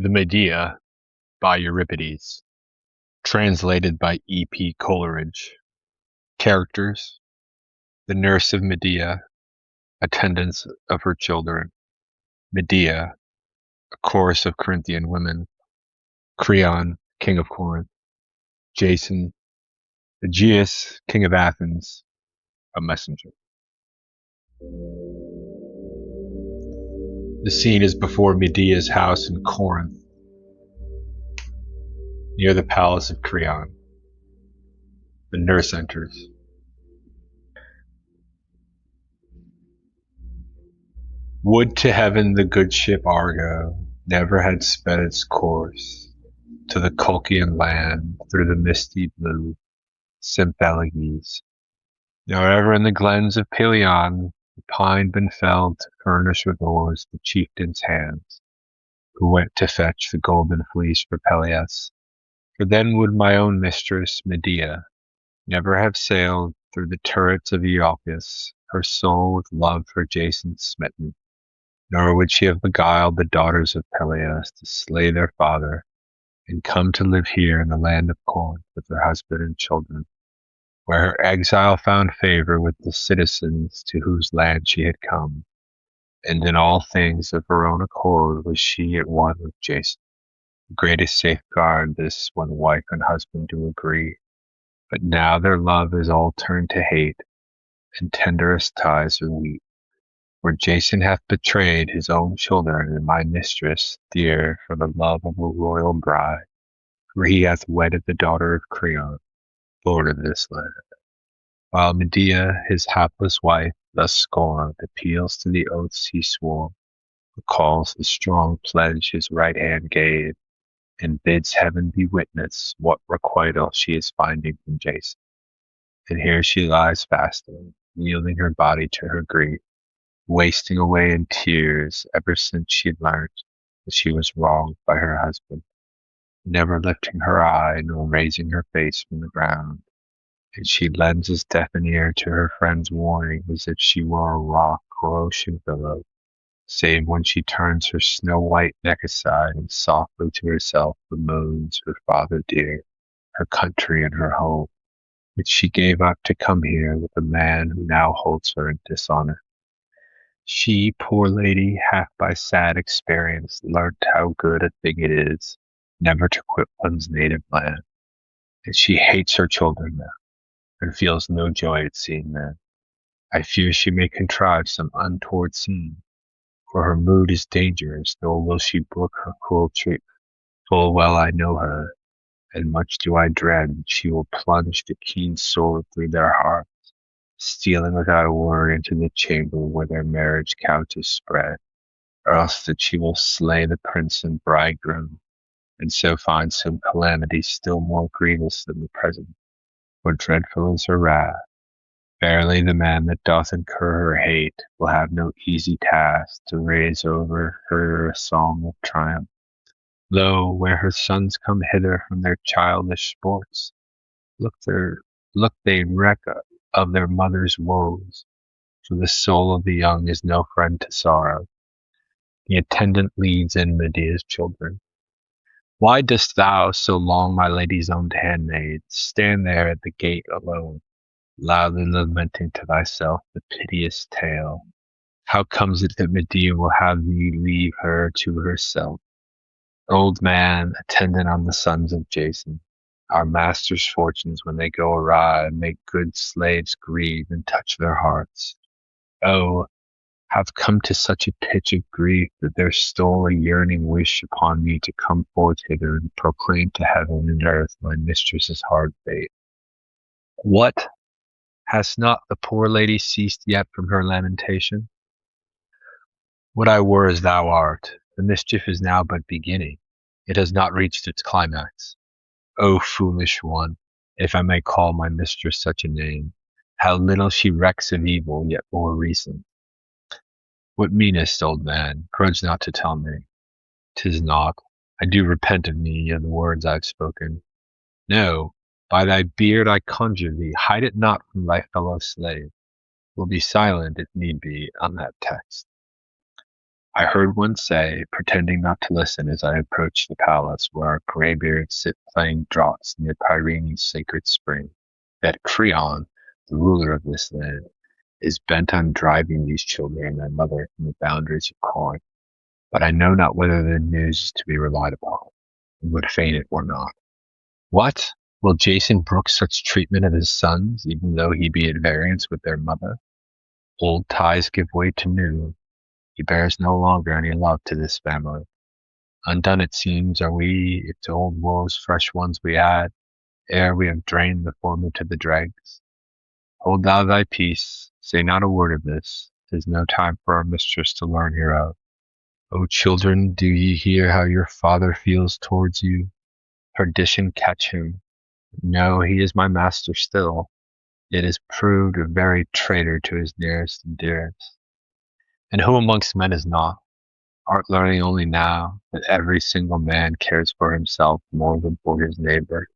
The Medea by Euripides. Translated by E.P. Coleridge. Characters: the nurse of Medea, attendants of her children. Medea, a chorus of Corinthian women. Creon, king of Corinth. Jason, Aegeus, king of Athens, a messenger. The scene is before Medea's house in Corinth, near the palace of Creon. The nurse enters. Would to heaven the good ship Argo never had sped its course to the Colchian land through the misty blue Symphalanges, nor ever in the glens of Pelion the pine been felled to furnish with oars the chieftain's hands, who went to fetch the golden fleece for Peleus. For then would my own mistress Medea never have sailed through the turrets of Iolcus, her soul with love for Jason smitten, nor would she have beguiled the daughters of Peleus to slay their father and come to live here in the land of Corinth with her husband and children, where her exile found favor with the citizens to whose land she had come, and in all things of her own accord was she at one with Jason. The greatest safeguard this when wife and husband do agree, but now their love is all turned to hate, and tenderest ties are weak. For Jason hath betrayed his own children and my mistress dear for the love of a royal bride, for he hath wedded the daughter of Creon, lord of this land. While Medea, his hapless wife, thus scorned, appeals to the oaths he swore, recalls the strong pledge his right hand gave, and bids heaven be witness what requital she is finding from Jason. And here she lies fasting, yielding her body to her grief, wasting away in tears ever since she learnt that she was wronged by her husband, never lifting her eye nor raising her face from the ground. And she lends as deaf an ear to her friend's warning as if she were a rock or ocean billow, save when she turns her snow-white neck aside and softly to herself bemoans her father dear, her country and her home, which she gave up to come here with a man who now holds her in dishonor. She, poor lady, hath by sad experience learnt how good a thing it is never to quit one's native land, and she hates her children now, and feels no joy at seeing them. I fear she may contrive some untoward scene, for her mood is dangerous, nor will she brook her cruel treatment. Full well I know her, and much do I dread she will plunge the keen sword through their hearts, stealing without a word into the chamber where their marriage couch is spread, or else that she will slay the prince and bridegroom, and so find some calamity still more grievous than the present. For dreadful is her wrath. Verily the man that doth incur her hate will have no easy task to raise over her a song of triumph. Lo, where her sons come hither from their childish sports, look they reck of their mother's woes, for the soul of the young is no friend to sorrow. The attendant leads in Medea's children. Why dost thou, so long my lady's own handmaid, stand there at the gate alone, loudly lamenting to thyself the piteous tale? How comes it that Medea will have thee leave her to herself? Old man, attendant on the sons of Jason, our master's fortunes when they go awry make good slaves grieve and touch their hearts. Oh, have come to such a pitch of grief that there stole a yearning wish upon me to come forth hither and proclaim to heaven and earth my mistress's hard fate. What? Has not the poor lady ceased yet from her lamentation? Would I were as thou art. The mischief is now but beginning. It has not reached its climax. O foolish one, if I may call my mistress such a name, how little she recks of evil, yet more recent. What meanest, old man? Grudge not to tell me. 'Tis naught. I do repent of me and the words I've spoken. No, by thy beard I conjure thee, hide it not from thy fellow slave. Will be silent, if need be, on that text. I heard one say, pretending not to listen as I approached the palace where our greybeards sit playing draughts near Pyrenees' sacred spring, that Creon, the ruler of this land, is bent on driving these children and their mother from the boundaries of Corinth. But I know not whether the news is to be relied upon, and would fain it were not. What? Will Jason brook such treatment of his sons, even though he be at variance with their mother? Old ties give way to new. He bears no longer any love to this family. Undone it seems are we, if to old woes fresh ones we add, ere we have drained the former to the dregs. Hold thou thy peace, say not a word of this. 'Tis no time for our mistress to learn hereof. O children, do ye hear how your father feels towards you? Perdition catch him. No, he is my master still, yet is proved a very traitor to his nearest and dearest. And who amongst men is not? Art learning only now that every single man cares for himself more than for his neighbor,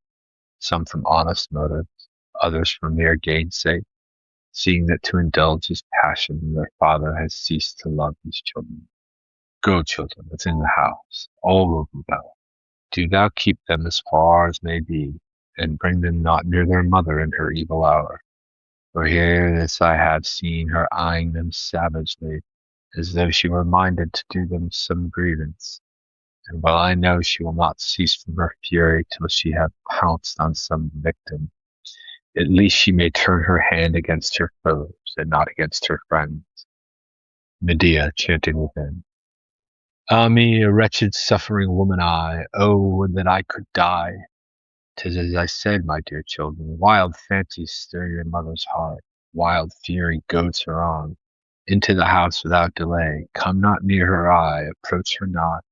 some from honest motives, others from mere gain's sake, seeing that to indulge his passion their father has ceased to love his children. Go, children, within the house, all of them. Do thou keep them as far as may be, and bring them not near their mother in her evil hour. For here this I have seen her eyeing them savagely, as though she were minded to do them some grievance. And while I know she will not cease from her fury till she have pounced on some victim, at least she may turn her hand against her foes, and not against her friends. Medea chanting within. Ah me, a wretched suffering woman I, oh, would that I could die! 'Tis as I said, my dear children, wild fancies stir your mother's heart, wild fury goads her on. Into the house without delay, come not near her eye, approach her not,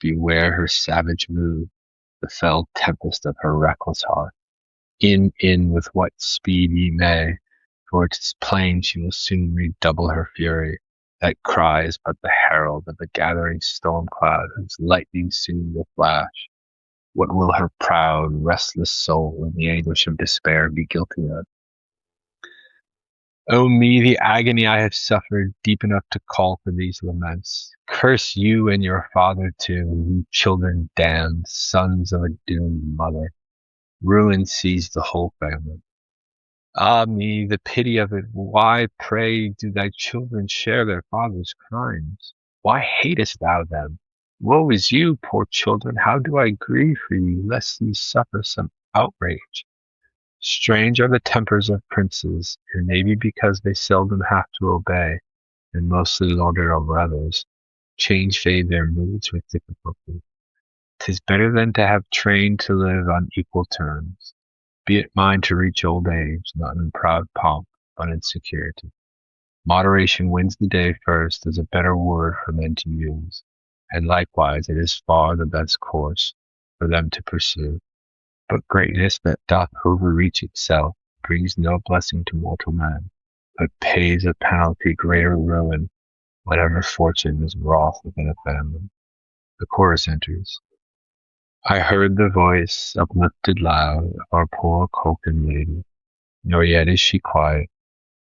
beware her savage mood, the fell tempest of her reckless heart. In with what speed ye may, for 'tis plain she will soon redouble her fury. That cry is but the herald of a gathering storm cloud whose lightning soon will flash. What will her proud, restless soul in the anguish of despair be guilty of? Oh me, the agony I have suffered, deep enough to call for these laments. Curse you and your father too, you children damned, sons of a doomed mother. Ruin seized the whole family. Ah me, the pity of it! Why, pray, do thy children share their father's crimes? Why hatest thou them? Woe is you, poor children! How do I grieve for you, lest ye suffer some outrage! Strange are the tempers of princes, it may be because they seldom have to obey, and mostly lord it over others. Change fade their moods with difficulty. 'Tis better than to have trained to live on equal terms. Be it mine to reach old age, not in proud pomp, but in security. Moderation wins the day first is a better word for men to use, and likewise it is far the best course for them to pursue. But greatness that doth overreach itself brings no blessing to mortal man, but pays a penalty greater ruin whenever fortune is wroth within a family. The chorus enters. I heard the voice, uplifted loud, of our poor Colcan lady, nor yet is she quiet.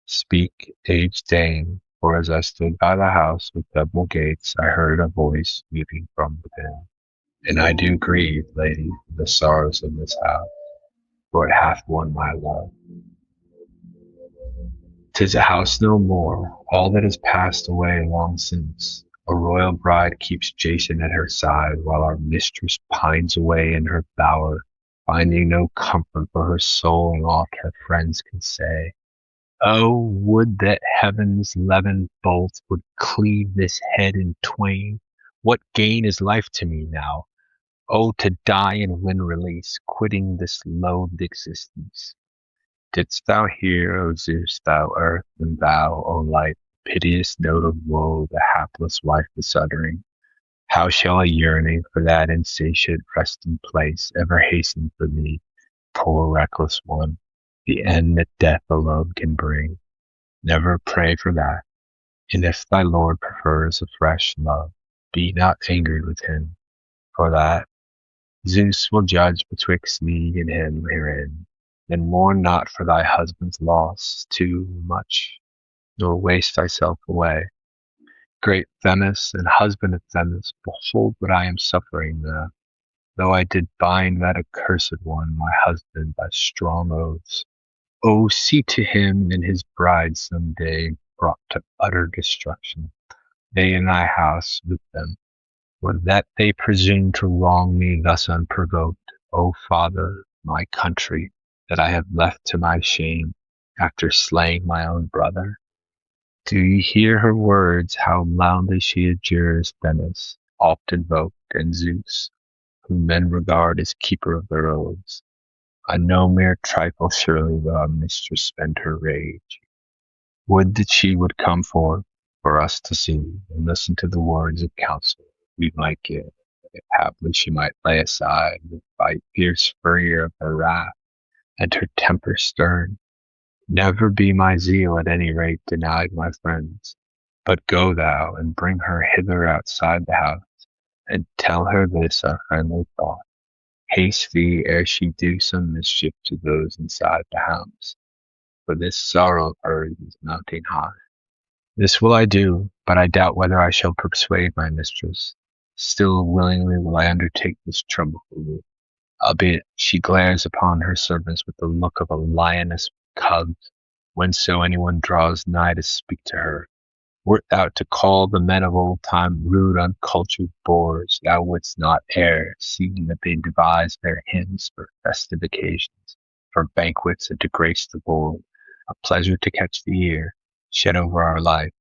Speak, aged dame, for as I stood by the house with double gates, I heard a voice weeping from within. And I do grieve, lady, for the sorrows of this house, for it hath won my love. 'Tis a house no more, all that is passed away long since. A royal bride keeps Jason at her side, while our mistress pines away in her bower, finding no comfort for her soul in aught her friends can say. Oh, would that heaven's levin bolt would cleave this head in twain! What gain is life to me now? Oh, to die and win release, quitting this loathed existence. Didst thou hear, O Zeus, thou earth, and thou, O light, piteous note of woe the hapless wife is uttering? How shall a yearning for that insatiate resting place ever hasten for thee, poor reckless one, the end that death alone can bring? Never pray for that, and if thy Lord prefers a fresh love, be not angry with him, for that Zeus will judge betwixt thee and him herein. Then mourn not for thy husband's loss too much, nor waste thyself away. Great Themis and husband of Themis, behold what I am suffering now, though I did bind that accursed one, my husband, by strong oaths. Oh, see to him and his bride some day brought to utter destruction, they in thy house with them, for that they presume to wrong me thus unprovoked. O Father, my country, that I have left to my shame, after slaying my own brother. Do you hear her words, how loudly she adjures Themis, oft invoked, and Zeus, whom men regard as keeper of their oaths? On no mere trifle surely will our mistress spend her rage. Would that she would come forth for us to see, and listen to the words of counsel we might give, if haply she might lay aside by fierce furrier of her wrath, and her temper stern. Never be my zeal at any rate denied my friends, but go thou and bring her hither outside the house, and tell her this our friendly thought. Haste thee ere she do some mischief to those inside the house, for this sorrow of hers is mounting high. This will I do, but I doubt whether I shall persuade my mistress. Still willingly will I undertake this trouble for you, albeit she glares upon her servants with the look of a lioness with cubs, whenso anyone draws nigh to speak to her. Wert thou to call the men of old time rude, uncultured boors, thou wouldst not err, seeing that they devise their hymns for festive occasions, for banquets and to grace the board, a pleasure to catch the ear, shed over our life.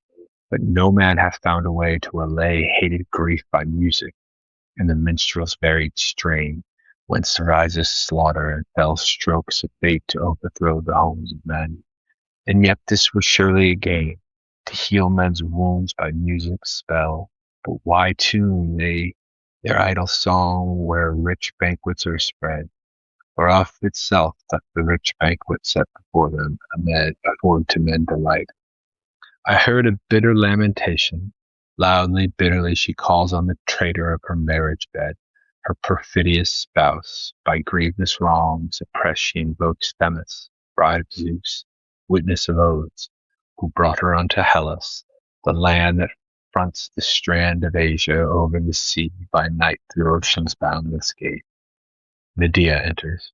But no man hath found a way to allay hated grief by music, and the minstrel's varied strain, whence arises slaughter and fell strokes of fate to overthrow the homes of men. And yet this were surely a gain, to heal men's wounds by music's spell. But why tune they their idle song where rich banquets are spread? For of itself doth the rich banquet set before them afford to men delight. I heard a bitter lamentation. Loudly, bitterly she calls on the traitor of her marriage bed, her perfidious spouse. By grievous wrongs oppressed she invokes Themis, bride of Zeus, witness of oaths, who brought her unto Hellas, the land that fronts the strand of Asia over the sea by night through ocean's boundless gate. Medea enters.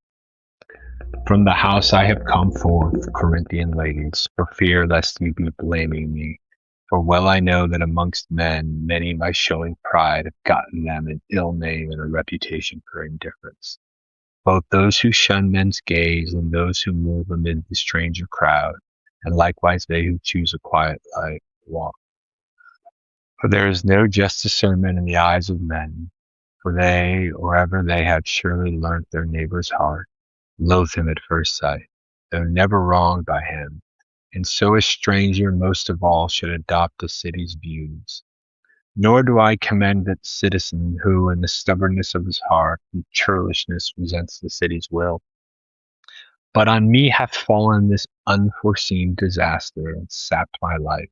From the house I have come forth, Corinthian ladies, for fear lest you be blaming me. For well I know that amongst men many by showing pride have gotten them an ill name and a reputation for indifference. Both those who shun men's gaze and those who move amid the stranger crowd, and likewise they who choose a quiet life walk. For there is no just discernment in the eyes of men, for they, or ever they have surely learnt their neighbour's heart, loathe him at first sight, though never wronged by him, and so a stranger most of all should adopt the city's views. Nor do I commend that citizen who, in the stubbornness of his heart and churlishness, resents the city's will. But on me hath fallen this unforeseen disaster and sapped my life.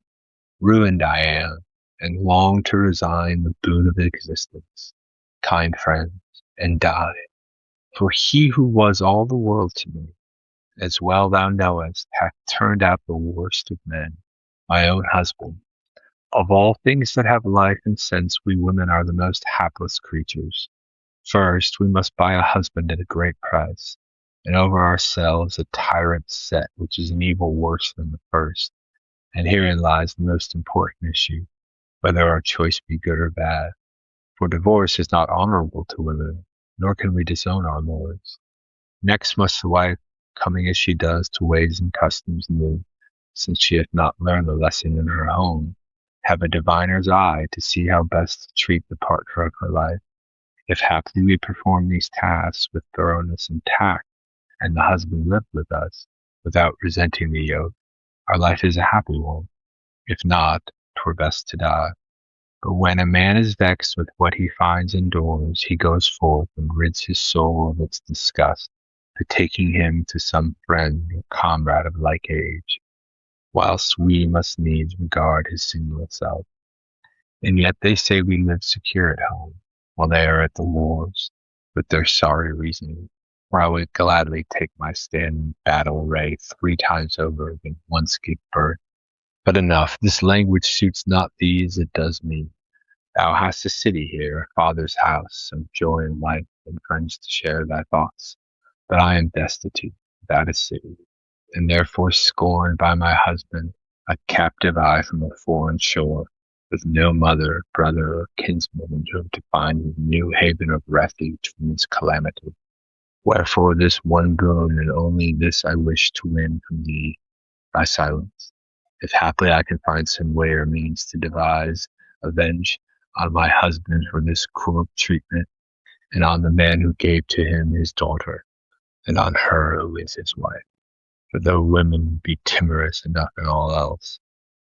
Ruined I am, and long to resign the boon of existence, kind friends, and die. For he who was all the world to me, as well thou knowest, hath turned out the worst of men, my own husband. Of all things that have life and sense, we women are the most hapless creatures. First, we must buy a husband at a great price, and over ourselves a tyrant set, which is an evil worse than the first. And herein lies the most important issue, whether our choice be good or bad. For divorce is not honorable to women, nor can we disown our lords. Next must the wife, coming as she does to ways and customs new, since she hath not learned the lesson in her home, have a diviner's eye to see how best to treat the partner of her life. If haply we perform these tasks with thoroughness and tact, and the husband live with us, without resenting the yoke, our life is a happy one. If not, 'twere best to die. But when a man is vexed with what he finds indoors, he goes forth and rids his soul of its disgust, betaking him to some friend or comrade of like age, whilst we must needs regard his single self. And yet they say we live secure at home, while they are at the wars, with their sorry reasoning. For I would gladly take my stand in battle array 3 times over than once give birth But enough, this language suits not thee as it does me. Thou hast a city here, a father's house, some joy in life, and friends to share thy thoughts. But I am destitute, without a city, and therefore scorned by my husband, a captive I from a foreign shore, with no mother, brother, or kinsman in whom to find a new haven of refuge from this calamity. Wherefore this one boon, and only this I wish to win from thee, thy silence. If haply I can find some way or means to devise avenge on my husband for this cruel treatment, and on the man who gave to him his daughter, and on her who is his wife. For though women be timorous enough in all else,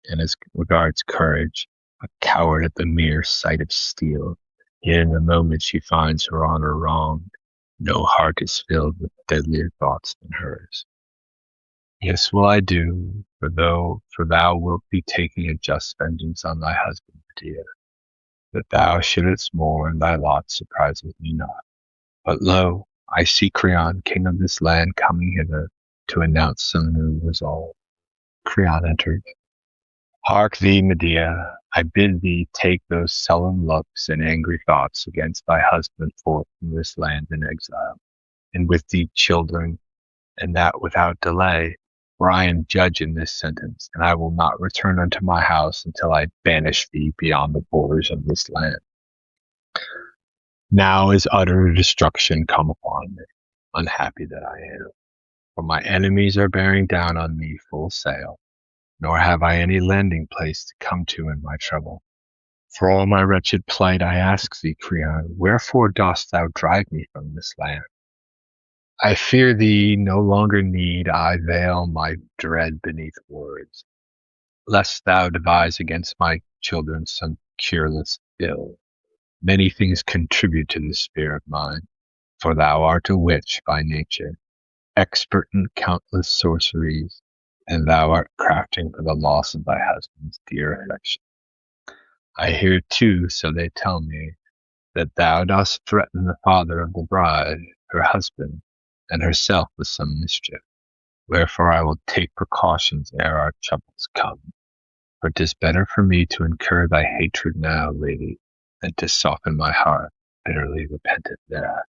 and as regards courage, a coward at the mere sight of steel, yet in the moment she finds her honor wronged, no heart is filled with deadlier thoughts than hers. Yes, will I do, for thou wilt be taking a just vengeance on thy husband, Medea. That thou shouldest mourn thy lot surprises me not. But lo, I see Creon, king of this land, coming hither to announce some new resolve. Creon entered. Hark thee, Medea, I bid thee take those sullen looks and angry thoughts against thy husband forth from this land in exile, and with thee children, and that without delay, for I am judge in this sentence, and I will not return unto my house until I banish thee beyond the borders of this land. Now is utter destruction come upon me, unhappy that I am, for my enemies are bearing down on me full sail, nor have I any landing place to come to in my trouble. For all my wretched plight I ask thee, Creon, wherefore dost thou drive me from this land? I fear thee no longer need I veil my dread beneath words, lest thou devise against my children some cureless ill. Many things contribute to this fear of mine, for thou art a witch by nature, expert in countless sorceries, and thou art crafting for the loss of thy husband's dear affection. I hear too, so they tell me, that thou dost threaten the father of the bride, her husband, and herself with some mischief. Wherefore I will take precautions ere our troubles come. For 'tis better for me to incur thy hatred now, lady, than to soften my heart, bitterly repentant thereat.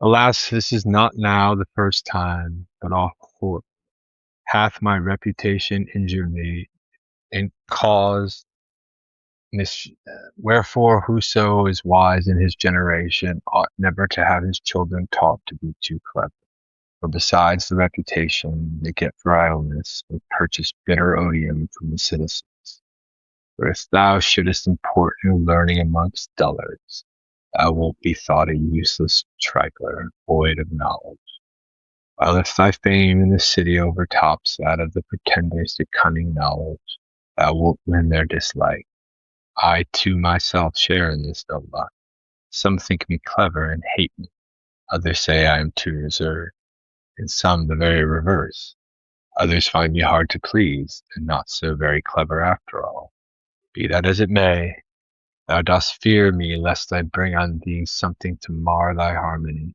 Alas, this is not now the first time, but oft hath my reputation injured me, and caused wherefore whoso is wise in his generation ought never to have his children taught to be too clever. For besides the reputation they get for idleness, they purchase bitter odium from the citizens. For if thou shouldest import new learning amongst dullards, thou wilt be thought a useless trifler, void of knowledge. While if thy fame in the city overtops that of the pretenders to cunning knowledge, thou wilt win their dislike. I too myself share in this ill luck. Some think me clever and hate me. Others say I am too reserved, and some the very reverse. Others find me hard to please, and not so very clever after all. Be that as it may, thou dost fear me lest I bring on thee something to mar thy harmony.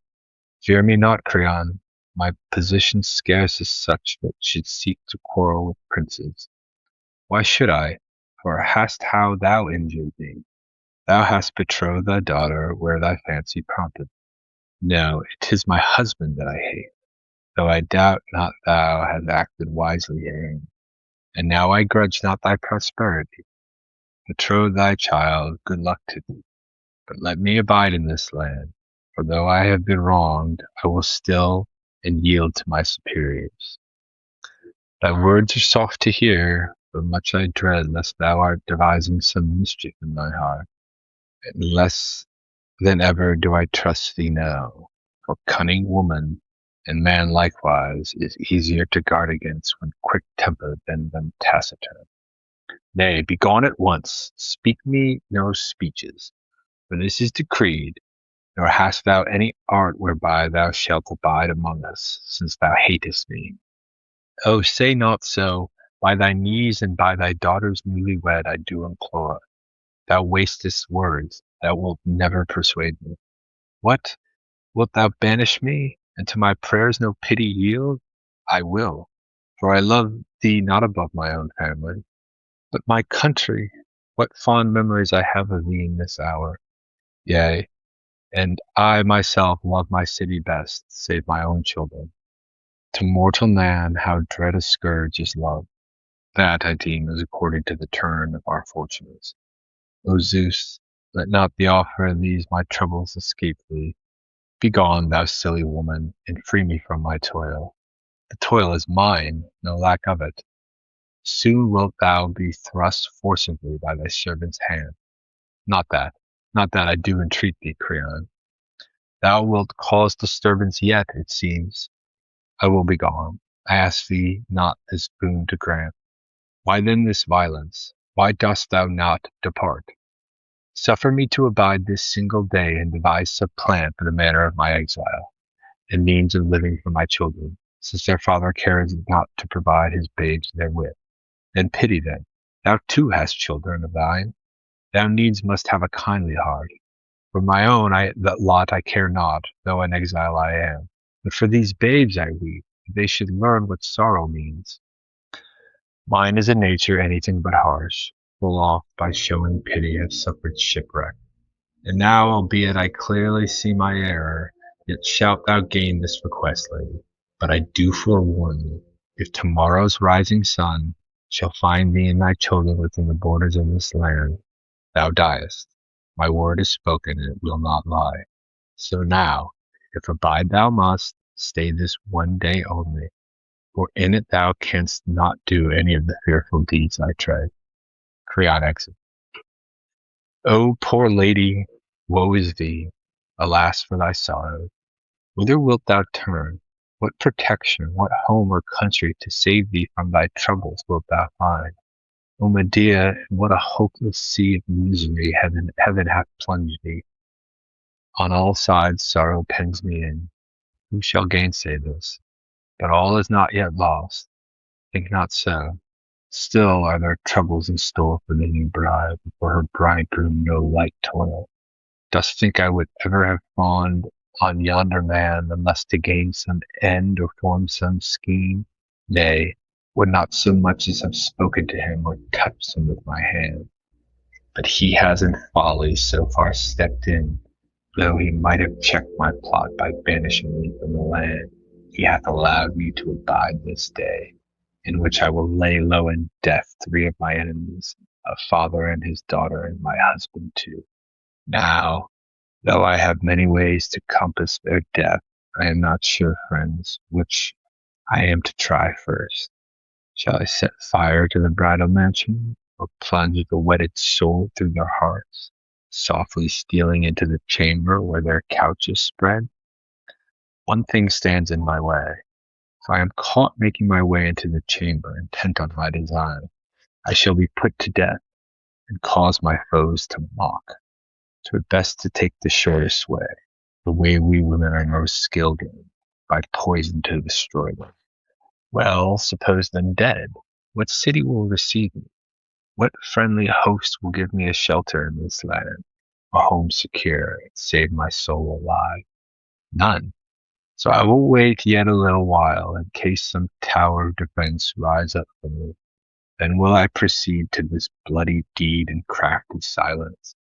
Fear me not, Creon. My position scarce is such that should seek to quarrel with princes. Why should I? For hast how thou injured me? Thou hast betrothed thy daughter where thy fancy prompted. No, 'tis my husband that I hate, though I doubt not thou hast acted wisely herein. And now I grudge not thy prosperity. Betroth thy child, good luck to thee. But let me abide in this land, for though I have been wronged, I will still and yield to my superiors. Thy words are soft to hear, but much I dread lest thou art devising some mischief in thy heart. And less than ever do I trust thee now, for cunning woman, and man likewise, is easier to guard against when quick-tempered than when taciturn. Nay, begone at once, speak me no speeches, for this is decreed, nor hast thou any art whereby thou shalt abide among us, since thou hatest me. Oh, say not so, by thy knees and by thy daughters newly wed I do implore. Thou wastest words, thou wilt never persuade me. What? Wilt thou banish me, and to my prayers no pity yield? I will, For I love thee not above my own family, but my country. What fond memories I have of thee in this hour! Yea, and I myself love my city best, save my own children. To mortal man how dread a scourge is love! That, I deem, is according to the turn of our fortunes. O Zeus, let not the offer of these my troubles escape thee. Begone, thou silly woman, and free me from my toil. The toil is mine, no lack of it. Soon wilt thou be thrust forcibly by thy servant's hand. Not that, not that I do entreat thee, Creon. Thou wilt cause disturbance yet, it seems. I will be gone. I ask thee not this boon to grant. Why then this violence? Why dost thou not depart? Suffer me to abide this single day and devise some plan for the manner of my exile, and means of living for my children, since their father cares not to provide his babes therewith. Then pity them. Thou too hast children of thine. Thou needs must have a kindly heart. For my own that lot I care not, though an exile I am. But for these babes I weep, that they should learn what sorrow means. Mine is a nature anything but harsh, full oft by showing pity have suffered shipwreck. And now, albeit I clearly see my error, yet shalt thou gain this request, lady. But I do forewarn thee, if tomorrow's rising sun shall find thee and thy children within the borders of this land, thou diest. My word is spoken, and it will not lie. So now, if abide thou must, stay this one day only, for in it thou canst not do any of the fearful deeds I tread. Creon exit. O poor lady, woe is thee! Alas for thy sorrow! Whither wilt thou turn? What protection, what home or country to save thee from thy troubles wilt thou find? O Medea, in what a hopeless sea of misery heaven hath plunged thee! On all sides sorrow pens me in. Who shall gainsay this? But all is not yet lost. Think not so. Still are there troubles in store for the new bride, and for her bridegroom no light toil. Dost think I would ever have fawned on yonder man, unless to gain some end or form some scheme? Nay, would not so much as have spoken to him or touched him with my hand. But he has in folly so far stepped in, though he might have checked my plot by banishing me from the land, he hath allowed me to abide this day, in which I will lay low in death 3 of my enemies, a father and his daughter, and my husband too. Now, though I have many ways to compass their death, I am not sure, friends, which I am to try first. Shall I set fire to the bridal mansion, or plunge the wedded soul through their hearts, softly stealing into the chamber where their couch is spread? One thing stands in my way. If I am caught making my way into the chamber, intent on my design, I shall be put to death, and cause my foes to mock. 'Twere best to take the shortest way, the way we women are most skilled in, by poison to destroy them. Well, suppose them dead, what city will receive me? What friendly host will give me a shelter in this land, a home secure, and save my soul alive? None. So I will wait yet a little while, in case some tower of defense rise up for me. Then will I proceed to this bloody deed in crafty silence.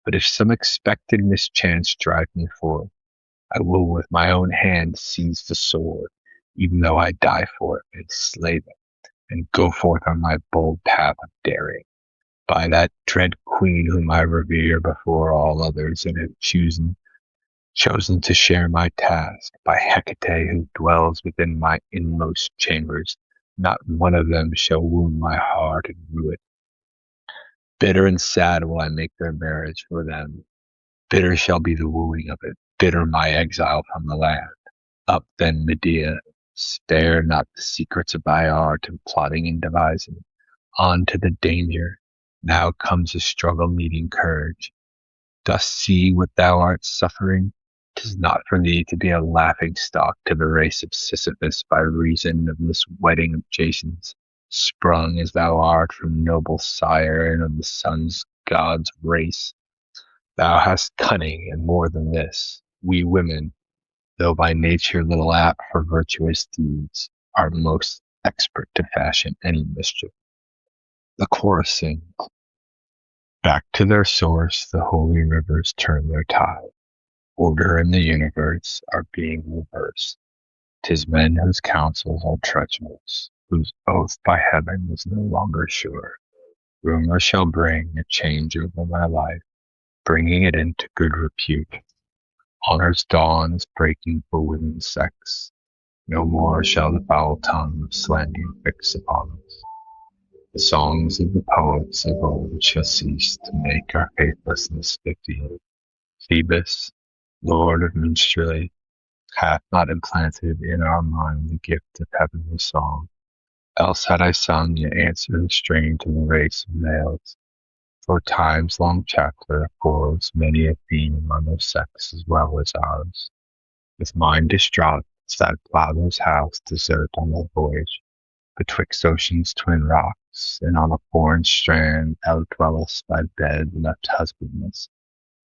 But if some expected mischance drive me forth, I will with my own hand seize the sword, even though I die for it, and slay them, and go forth on my bold path of daring. By that dread queen whom I revere before all others, and have chosen to share my task, by Hecate who dwells within my inmost chambers, not one of them shall wound my heart and rue it. Bitter and sad will I make their marriage for them. Bitter shall be the wooing of it, bitter my exile from the land. Up then, Medea, spare not the secrets of thy art in plotting and devising. On to the danger. Now comes a struggle needing courage. Dost see what thou art suffering? 'Tis not for thee to be a laughing stock to the race of Sisyphus by reason of this wedding of Jason's, sprung as thou art from noble sire and of the sons God's race. Thou hast cunning, and more than this. We women, though by nature little apt for virtuous deeds, are most expert to fashion any mischief. The chorus sings, back to their source the holy rivers turn their tide. Order in the universe are being reversed. 'Tis men whose counsels are treacherous, whose oath by heaven was no longer sure. Rumor shall bring a change over my life, bringing it into good repute. Honor's dawn is breaking for women's sex. No more shall the foul tongue of slander fix upon us. The songs of the poets of old shall cease to make our faithlessness 58. Phoebus, lord of minstrelsy, hath not implanted in our mind the gift of heavenly song. Else had I sung yet answered the strain to the race of males. For time's long chapter affords many a theme among their sex as well as ours. With mind distraught, as that ploughman's house desert on that voyage, betwixt ocean's twin rocks, and on a foreign strand thou dwellest thy bed left husbandless.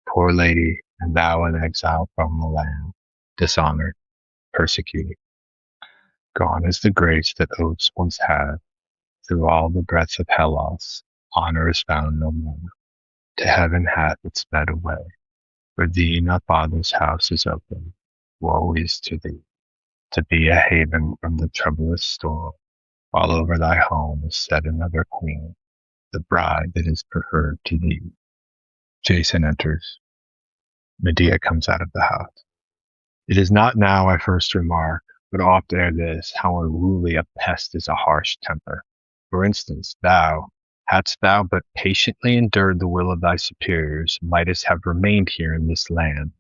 Poor lady, and thou an exile from the land, dishonored, persecuted. Gone is the grace that oaths once had, through all the breadth of Hellas, honor is found no more. To heaven hath it sped away. For thee no father's house is open. Woe is to thee, to be a haven from the troublous storm, while over thy home is set another queen, the bride that is preferred to thee. Jason enters. Medea comes out of the house. It is not now I first remark, but oft ere this, how unruly a pest is a harsh temper. For instance, thou, hadst thou but patiently endured the will of thy superiors, mightest have remained here in this land.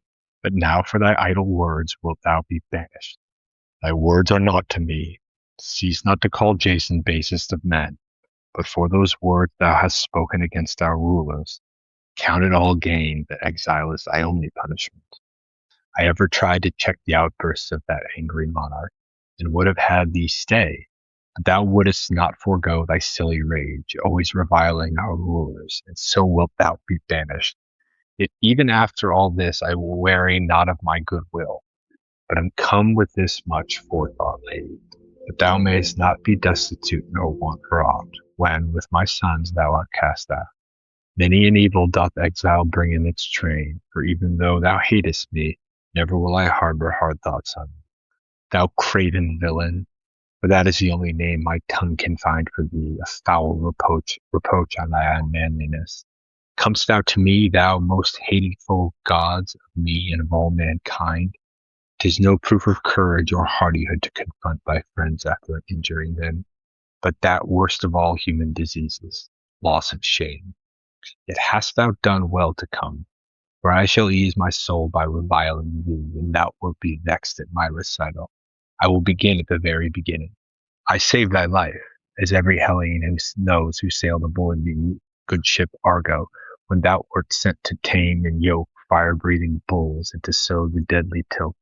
But now for thy idle words wilt thou be banished. Thy words are naught to me. Cease not to call Jason basest of men. But for those words thou hast spoken against our rulers, count it all gain that exile is thy only punishment. I ever tried to check the outbursts of that angry monarch, and would have had thee stay, but thou wouldest not forego thy silly rage, always reviling our rulers, and so wilt thou be banished. Yet even after all this I will weary not of my good will, but am come with this much forethought, lady, that thou mayest not be destitute nor want for aught, when with my sons thou art cast out. Many an evil doth exile bring in its train, for even though thou hatest me, never will I harbor hard thoughts on thee. Thou craven villain, for that is the only name my tongue can find for thee, a foul reproach on thy unmanliness. Comest thou to me, thou most hated foe of gods, of me, and of all mankind? 'Tis no proof of courage or hardihood to confront thy friends after injuring them, but that worst of all human diseases, loss of shame. Yet hast thou done well to come, for I shall ease my soul by reviling thee, and thou wilt be vexed at my recital. I will begin at the very beginning. I saved thy life, as every Hellene who knows who sailed aboard the good ship Argo, when thou wert sent to tame and yoke fire-breathing bulls and to sow the deadly tilth.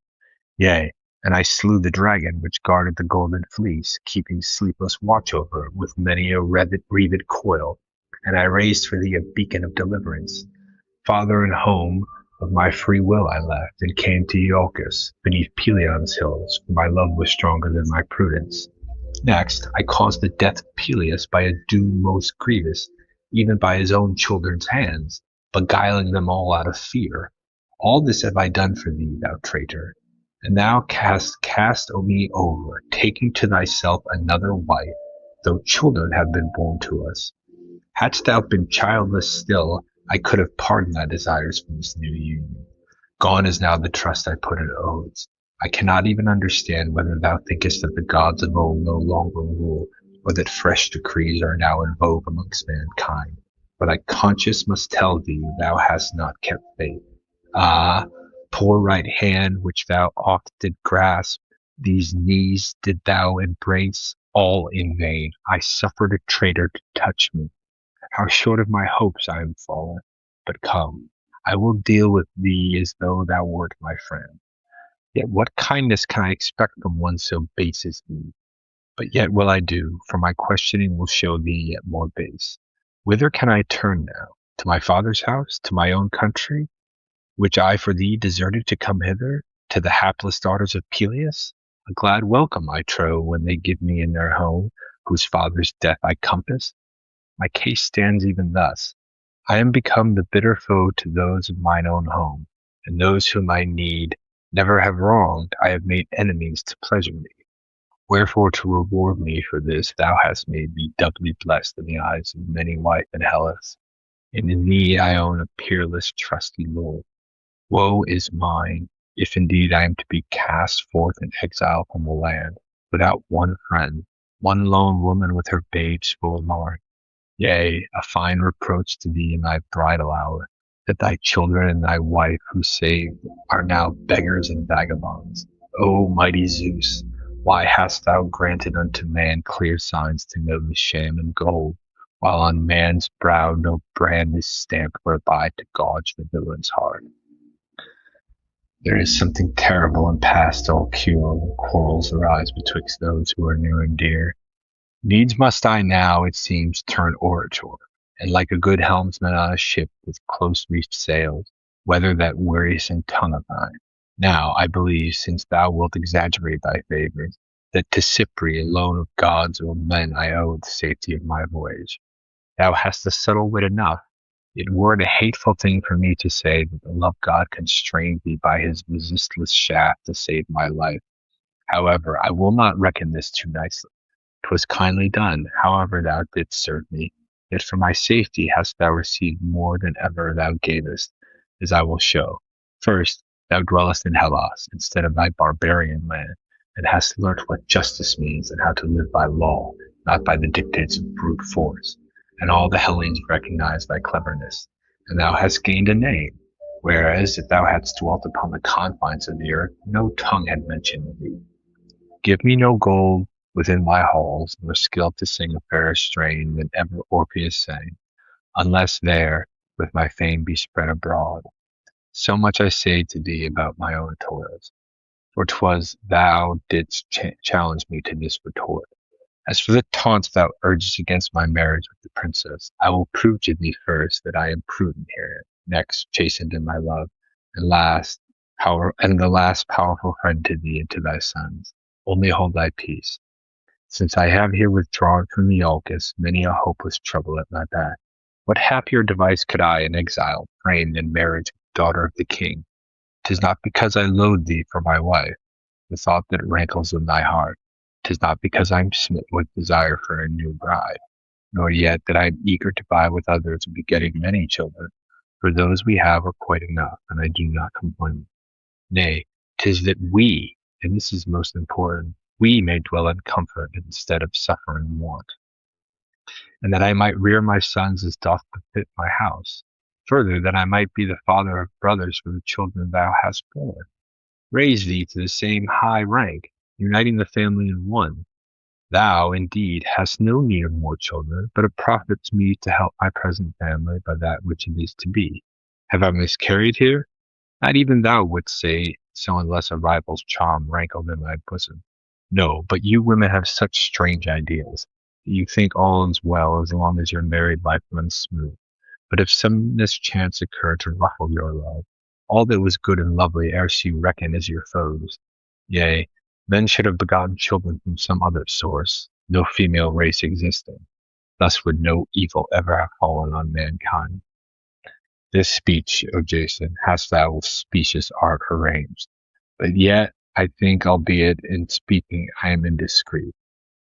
Yea, and I slew the dragon which guarded the golden fleece, keeping sleepless watch over it with many a wreathed coil, and I raised for thee a beacon of deliverance. Father and home of my free will I left, and came to Iolcus, beneath Pelion's hills, for my love was stronger than my prudence. Next, I caused the death of Peleus by a doom most grievous, even by his own children's hands, beguiling them all out of fear. All this have I done for thee, thou traitor, and thou hast cast me over, taking to thyself another wife, though children have been born to us. Hadst thou been childless still, I could have pardoned thy desires for this new union. Gone is now the trust I put in oaths. I cannot even understand whether thou thinkest that the gods of old no longer rule, or that fresh decrees are now in vogue amongst mankind. But thy conscience must tell thee thou hast not kept faith. Ah, poor right hand which thou oft did grasp, these knees did thou embrace, all in vain. I suffered a traitor to touch me. How short of my hopes I am fallen. But come, I will deal with thee as though thou wert my friend. Yet what kindness can I expect from one so base as thee? But yet will I do, for my questioning will show thee yet more base. Whither can I turn now? To my father's house? To my own country? Which I for thee deserted to come hither? To the hapless daughters of Peleus? A glad welcome, I trow, when they give me in their home, whose father's death I compass. My case stands even thus. I am become the bitter foe to those of mine own home, and those whom I need never have wronged I have made enemies to pleasure me. Wherefore to reward me for this thou hast made me doubly blessed in the eyes of many wife in Hellas, and in thee I own a peerless trusty Lord. Woe is mine, if indeed I am to be cast forth in exile from the land, without one friend, one lone woman with her babes forlorn. Yea, a fine reproach to thee in thy bridal hour, that thy children and thy wife who saved are now beggars and vagabonds. O mighty Zeus, why hast thou granted unto man clear signs to know the sham and gold, while on man's brow no brand is stamped whereby to gouge the villain's heart? There is something terrible in past all cure when quarrels arise betwixt those who are near and dear. Needs must I now, it seems, turn orator, and like a good helmsman on a ship with close reefed sails, weather that wearisome tongue of thine. Now, I believe, since thou wilt exaggerate thy favours, that to Cypri alone of gods or men I owe the safety of my voyage. Thou hast a subtle wit enough. It were a hateful thing for me to say that the love god constrained thee by his resistless shaft to save my life. However, I will not reckon this too nicely. 'Twas kindly done, however thou didst serve me, yet for my safety hast thou received more than ever thou gavest, as I will show. First, thou dwellest in Hellas, instead of thy barbarian land, and hast learnt what justice means and how to live by law, not by the dictates of brute force. And all the Hellenes recognize thy cleverness, and thou hast gained a name, whereas if thou hadst dwelt upon the confines of the earth, no tongue had mentioned thee. Give me no gold within my halls, nor skill to sing a fairer strain than ever Orpheus sang, unless there with my fame be spread abroad. So much I say to thee about my own toils, for 'twas thou didst challenge me to this retort. As for the taunts thou urgest against my marriage with the princess, I will prove to thee first that I am prudent herein, next chastened in my love, and the last powerful friend to thee and to thy sons. Only hold thy peace. Since I have here withdrawn from the Iolcus many a hopeless trouble at my back, what happier device could I, in exile, frame than marriage with the daughter of the king? 'Tis not because I loathe thee for my wife, the thought that rankles in thy heart. 'Tis not because I am smitten with desire for a new bride, nor yet that I am eager to vie with others in begetting many children, for those we have are quite enough, and I do not complain. Nay, 'tis that we, and this is most important, we may dwell in comfort instead of suffering want, and that I might rear my sons as doth befit my house. Further, that I might be the father of brothers for the children thou hast born. Raise thee to the same high rank, uniting the family in one. Thou, indeed, hast no need of more children, but it profits me to help my present family by that which it is to be. Have I miscarried here? Not even thou wouldst say so unless a rival's charm rankled in thy bosom. No, but you women have such strange ideas, that you think all is well as long as your married life runs smooth. But if some mischance occur to ruffle your love, all that was good and lovely erst you reckon as your foes. Yea, men should have begotten children from some other source, no female race existing. Thus would no evil ever have fallen on mankind. This speech, O Jason, hast thou with specious art arranged. But yet, I think, albeit in speaking I am indiscreet,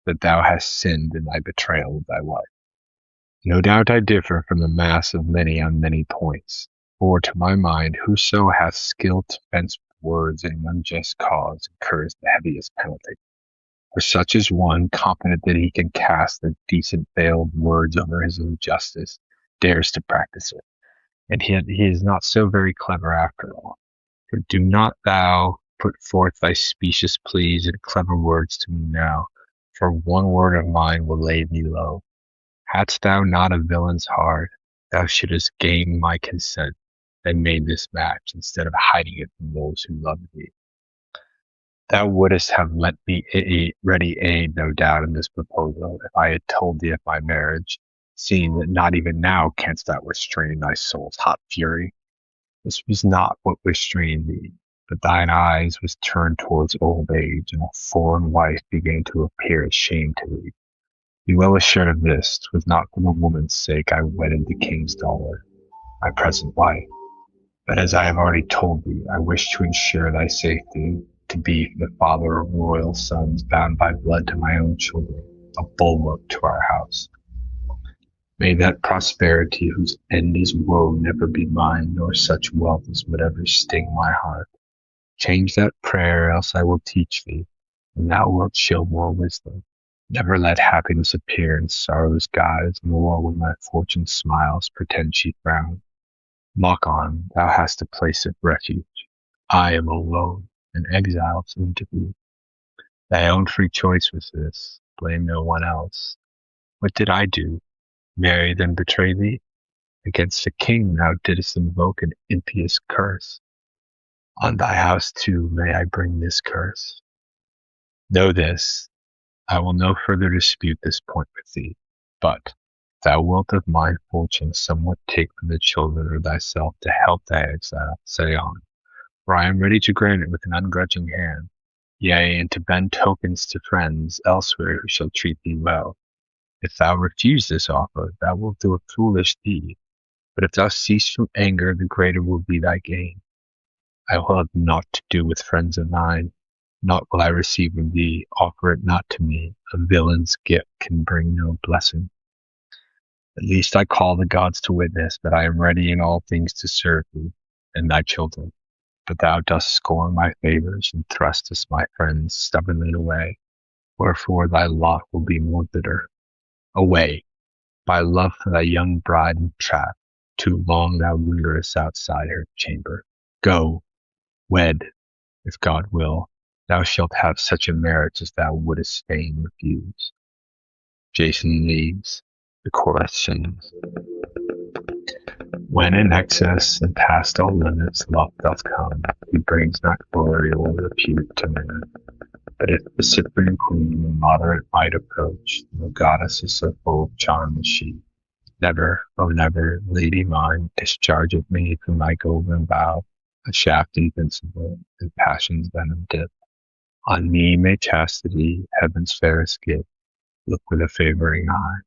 that thou hast sinned in thy betrayal of thy wife. No doubt I differ from the mass of many on many points, for to my mind whoso hath skill to fence with words in an unjust cause incurs the heaviest penalty. For such is one, confident that he can cast the decent veiled words over his injustice, dares to practice it, and yet he is not so very clever after all. For do not thou put forth thy specious pleas and clever words to me now, for one word of mine will lay thee low. Hadst thou not a villain's heart, thou shouldst gain my consent, and made this match, instead of hiding it from those who love thee. Thou wouldst have lent me ready aid, no doubt, in this proposal, if I had told thee of my marriage, seeing that not even now canst thou restrain thy soul's hot fury. This was not what restrained thee. But thine eyes was turned towards old age, and a foreign wife began to appear a shame to thee. Be well assured of this, 'twas not for the woman's sake I wedded the king's daughter, my present wife. But as I have already told thee, I wish to ensure thy safety, to be the father of royal sons bound by blood to my own children, a bulwark to our house. May that prosperity whose end is woe never be mine, nor such wealth as would ever sting my heart. Change that prayer, else I will teach thee, and thou wilt show more wisdom. Never let happiness appear in sorrow's guise, nor when my fortune smiles pretend she frowns. Mock on, thou hast a place of refuge. I am alone, an exile soon to be. Thy own free choice was this, blame no one else. What did I do? Marry, then betray thee? Against the king thou didst invoke an impious curse. On thy house too may I bring this curse. Know this, I will no further dispute this point with thee, but if thou wilt of my fortune somewhat take from the children or thyself to help thy exile, say on, for I am ready to grant it with an ungrudging hand, yea, and to bend tokens to friends elsewhere who shall treat thee well. If thou refuse this offer, thou wilt do a foolish deed, but if thou cease from anger, the greater will be thy gain. I will have naught to do with friends of thine, naught will I receive of thee, offer it not to me, a villain's gift can bring no blessing. At least I call the gods to witness that I am ready in all things to serve thee and thy children. But thou dost scorn my favors, and thrustest my friends stubbornly away, wherefore thy lot will be more bitter. Away, by love for thy young bride entrapped, too long thou lingerest outside her chamber. Go, wed, if God will, thou shalt have such a marriage as thou wouldest fain refuse. Jason leaves, the chorus sings. When in excess and past all limits love doth come, he brings not glory or repute to man. But if the Cyprian queen in moderate might approach, no goddess is so full of charm as she. Never, oh never, lady mine, discharge of me from thy golden bow, a shaft invincible, in passion's venom dip. On me may chastity, heaven's fairest gift, look with a favoring eye.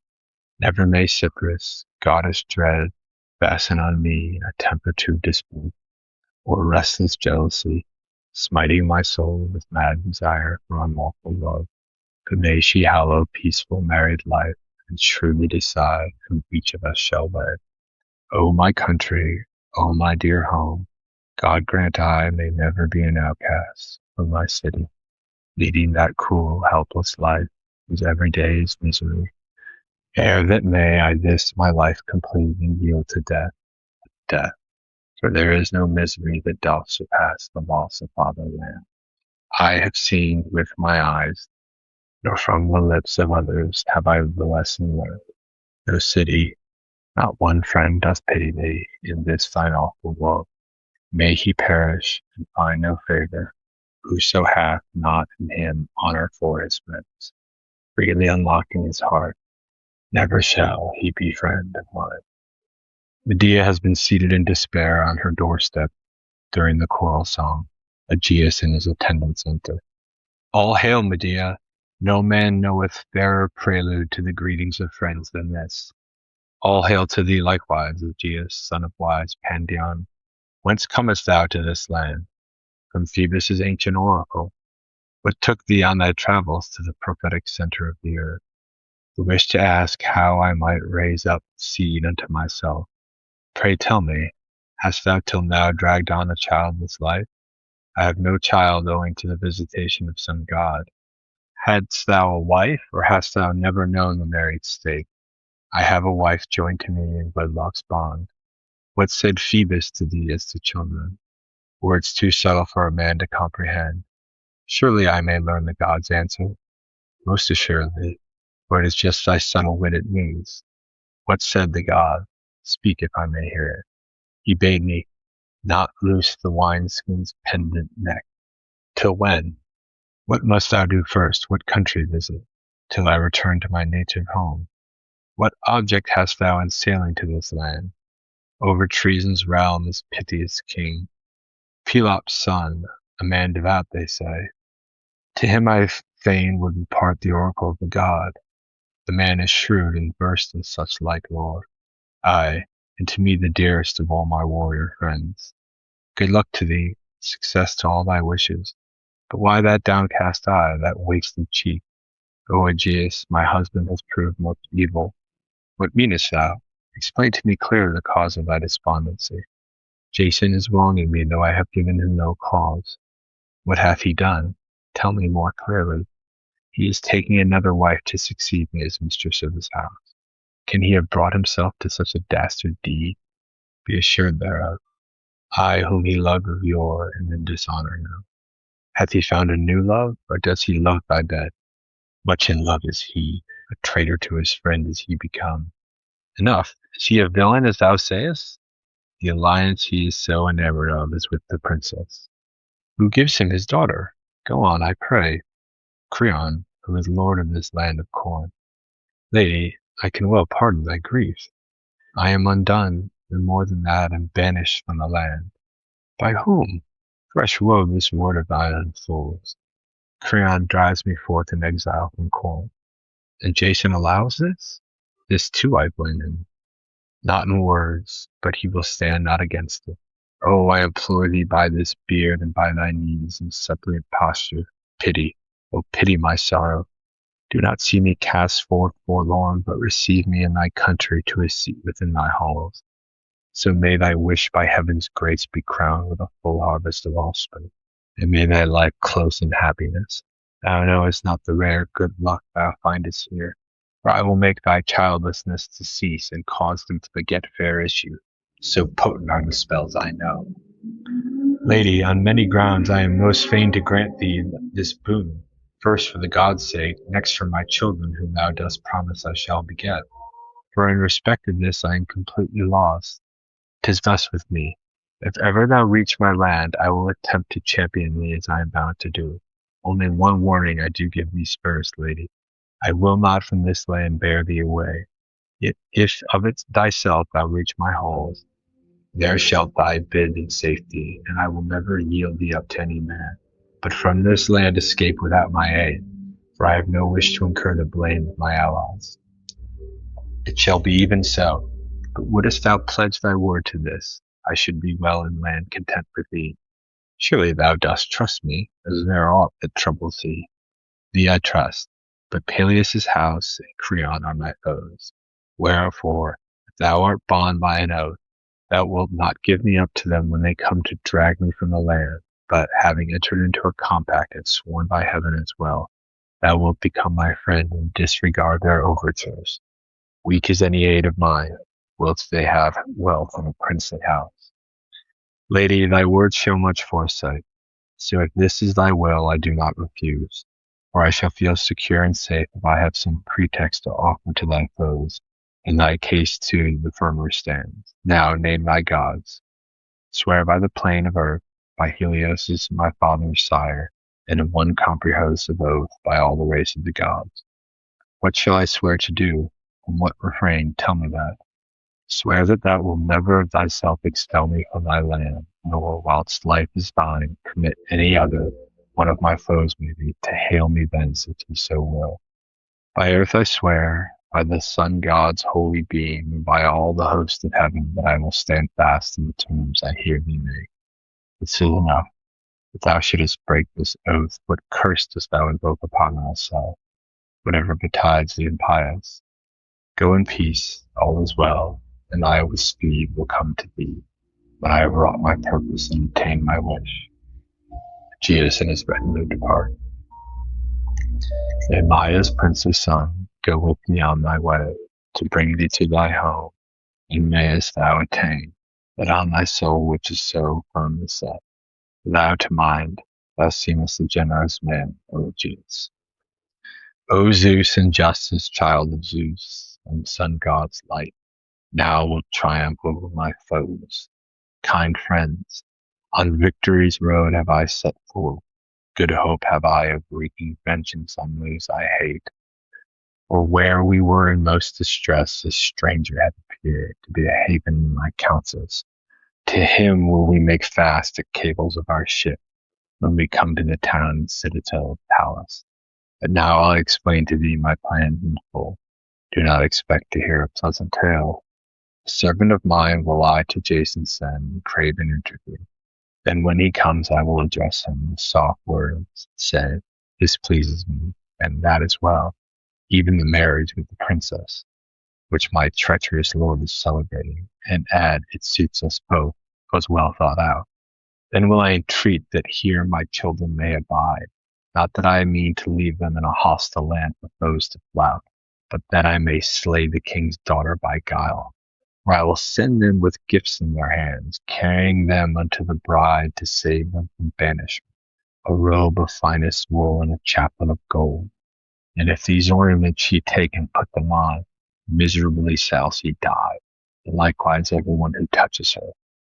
Never may Cyprus, goddess dread, fasten on me a temper to dispute, or restless jealousy, smiting my soul with mad desire for unlawful love. But may she hallow peaceful married life, and shrewdly decide whom each of us shall wed. O my country, O my dear home, God grant I may never be an outcast from my city, leading that cruel, helpless life whose every day is misery. Ere that may I this my life complete and yield to death, for there is no misery that doth surpass the loss of fatherland. I have seen with my eyes, nor from the lips of others have I the lesson learned. No city, not one friend doth pity thee in this thine awful woe. May he perish and find no favor, whoso hath not in him honor for his friends. Freely unlocking his heart, never shall he be friend of mine. Medea has been seated in despair on her doorstep during the choral song. Aegeus and his attendants enter. All hail, Medea! No man knoweth fairer prelude to the greetings of friends than this. All hail to thee likewise, Aegeus, son of wise Pandion. Whence comest thou to this land? From Phoebus' ancient oracle. What took thee on thy travels to the prophetic center of the earth? The wish to ask how I might raise up seed unto myself. Pray tell me, hast thou till now dragged on a childless life? I have no child owing to the visitation of some god. Hadst thou a wife, or hast thou never known the married state? I have a wife joined to me in wedlock's bond. What said Phoebus to thee as to children? Words too subtle for a man to comprehend. Surely I may learn the god's answer. Most assuredly, for it is just thy subtle witted news. What said the god? Speak if I may hear it. He bade me not loose the wineskin's pendant neck. Till when? What must thou do first? What country visit? Till I return to my native home. What object hast thou in sailing to this land? Over treason's realm as piteous king. Pelops' son, a man devout, they say. To him I fain would impart the oracle of the god. The man is shrewd and versed in such like lore. Aye, and to me the dearest of all my warrior friends. Good luck to thee, success to all thy wishes. But why that downcast eye, that wasted cheek? O Aegeus, my husband has proved most evil. What meanest thou? Explain to me clearly the cause of thy despondency. Jason is wronging me, though I have given him no cause. What hath he done? Tell me more clearly. He is taking another wife to succeed me as mistress of his house. Can he have brought himself to such a dastard deed? Be assured thereof. I, whom he loved of yore, am in dishonor now. Hath he found a new love, or does he love thy dead? Much in love is he, a traitor to his friend is he become. Enough. Is he a villain, as thou sayest? The alliance he is so enamored of is with the princess. Who gives him his daughter? Go on, I pray. Creon, who is lord of this land of Corinth. Lady, I can well pardon thy grief. I am undone, and more than that, am banished from the land. By whom? Fresh woe this word of thine unfolds. Creon drives me forth in exile from Corinth. And Jason allows this? This too I blame him. Not in words, but he will stand not against it. Oh, I implore thee by this beard and by thy knees in suppliant posture, pity, oh pity my sorrow. Do not see me cast forth forlorn, but receive me in thy country to a seat within thy halls. So may thy wish by heaven's grace be crowned with a full harvest of offspring, and may thy life close in happiness. Thou knowest not the rare good luck thou findest here, for I will make thy childlessness to cease and cause them to beget fair issue. So potent are the spells I know. Lady, on many grounds I am most fain to grant thee this boon. First for the god's sake, next for my children whom thou dost promise I shall beget. For in respect of this I am completely lost. 'Tis thus with me. If ever thou reach my land, I will attempt to champion thee as I am bound to do. Only one warning I do give thee first, lady. I will not from this land bear thee away. Yet if of it thyself thou reach my halls, there shalt thou bide in safety, and I will never yield thee up to any man. But from this land escape without my aid, for I have no wish to incur the blame of my allies. It shall be even so. But wouldst thou pledge thy word to this, I should be well in land content with thee. Surely thou dost trust me, as there aught that troubles thee. Thee I trust, but Peleus' house and Creon are my foes. Wherefore, if thou art bound by an oath, thou wilt not give me up to them when they come to drag me from the land, but having entered into a compact and sworn by heaven as well, thou wilt become my friend and disregard their overtures. Weak is any aid of mine, whilst they have wealth in a princely house. Lady, thy words show much foresight, so if this is thy will, I do not refuse, for I shall feel secure and safe if I have some pretext to offer to thy foes, and thy case too the firmer stands. Now name thy gods. Swear by the plane of earth, by Helios, my father's sire, and in one comprehensive oath by all the race of the gods. What shall I swear to do, and what refrain? Tell me that. Swear that thou wilt never of thyself expel me from thy land, nor, whilst life is thine, permit any other, one of my foes maybe, to hale me thence if he so will. By earth I swear, by the sun god's holy beam, and by all the host of heaven, that I will stand fast in the terms I hear thee make. This is enough. If thou shouldst break this oath, what curse dost thou invoke upon thyself? Whatever betides the impious. Go in peace, all is well, and I with speed will come to thee, when I have wrought my purpose and obtained my wish. Aegeus and his retinue depart. May Maia's princely son go with thee on thy way, to bring thee to thy home, and mayest thou attain that on thy soul which is so firmly set. Thou to mind, thou seemest a generous man, O Aegeus. O Zeus and justice, child of Zeus, and sun god's light, now wilt triumph over my foes. Kind friends, on victory's road have I set forth. Good hope have I of wreaking vengeance on those I hate. For where we were in most distress, a stranger had appeared to be a haven in my counsels. To him will we make fast the cables of our ship when we come to the town citadel of palace. But now I'll explain to thee my plans in full. Do not expect to hear a pleasant tale. A servant of mine will I to Jason send and crave an interview. Then when he comes I will address him with soft words, say, this pleases me, and that is well, even the marriage with the princess, which my treacherous lord is celebrating, and add, it suits us both, was well thought out. Then will I entreat that here my children may abide, not that I mean to leave them in a hostile land for foes to flout, but that I may slay the king's daughter by guile. For I will send them with gifts in their hands, carrying them unto the bride to save them from banishment, a robe of finest wool and a chaplet of gold. And if these ornaments she take and put them on, miserably shall she die, and likewise everyone who touches her.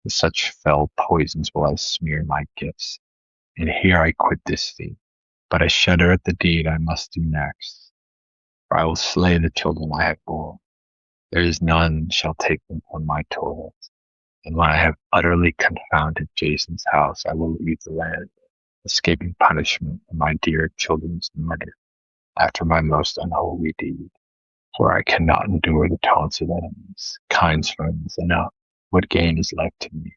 With such fell poisons will I smear my gifts. And here I quit this thee, but I shudder at the deed I must do next. For I will slay the children I have borne. There is none shall take them from my toils. And when I have utterly confounded Jason's house, I will leave the land, escaping punishment for my dear children's murder, after my most unholy deed. For I cannot endure the taunts of enemies. Kind friends, enough. What gain is left to me?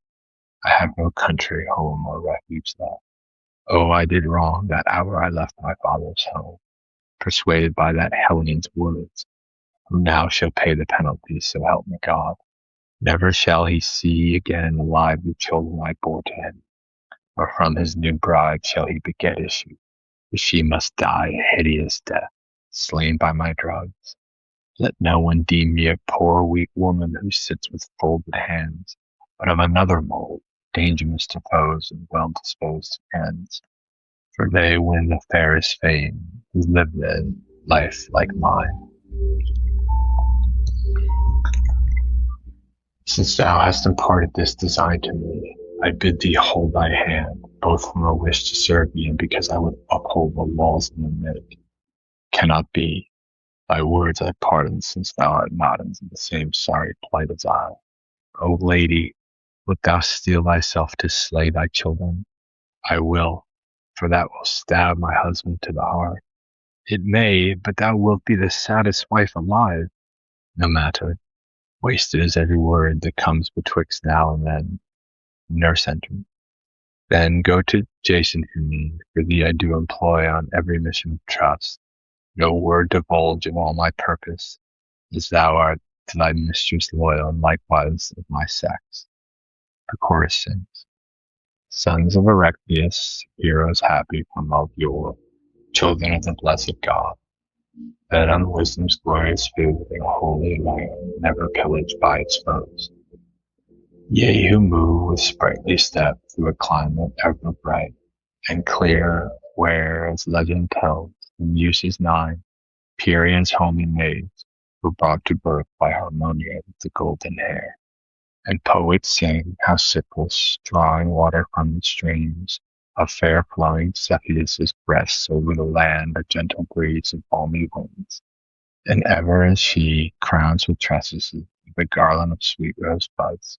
I have no country, home, or refuge left. Oh, I did wrong that hour I left my father's home, persuaded by that Hellion's words, who now shall pay the penalty, so help me God. Never shall he see again alive the children I bore to him, or from his new bride shall he beget issue, for she must die a hideous death, slain by my drugs. Let no one deem me a poor weak woman who sits with folded hands, but of another mold, dangerous to foes and well disposed to friends. For they win the fairest fame, who live then life like mine. Since thou hast imparted this design to me, I bid thee hold thy hand, both from a wish to serve thee and because I would uphold the laws of the myth. Cannot be. Thy words I pardon, since thou art not in the same sorry plight as I. O lady, wilt thou steel thyself to slay thy children? I will, for that will stab my husband to the heart. It may, but thou wilt be the saddest wife alive. No matter. Wasted is every word that comes betwixt now and then. Nurse entering. Then go to Jason Hume, for thee I do employ on every mission of trust. No word divulge of all my purpose, as thou art to thy mistress loyal, and likewise of my sex. The chorus sings. Sons of Erechtheus, heroes happy from of yore, children of the blessed God, fed on wisdom's glorious food in a holy land, never pillaged by its foes. Ye who move with sprightly step through a climate ever bright and clear, where, as legend tells, the Muses nine, Perion's homely maids, were brought to birth by Harmonia with the golden hair. And poets sing how Cyprus, drawing water from the streams of fair flowing Cepheus' breasts over the land, a gentle breeze of balmy winds. And ever as she, crowns with tresses, with a garland of sweet rose buds,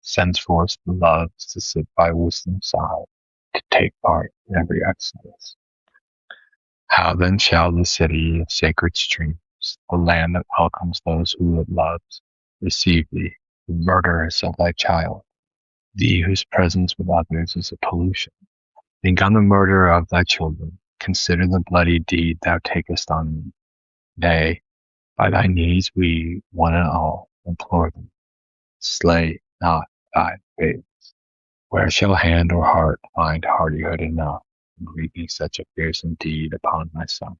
sends forth the loves to sit by wisdom's side, to take part in every excellence. How then shall the city of sacred streams, the land that welcomes those who it loves, receive thee, the murderess of thy child, thee whose presence with others is a pollution? Think on the murder of thy children, consider the bloody deed thou takest on thee. Nay, by thy knees we, one and all, implore thee, slay not thy babes. Where shall hand or heart find hardihood enough in wreaking such a fearsome deed upon thy sons?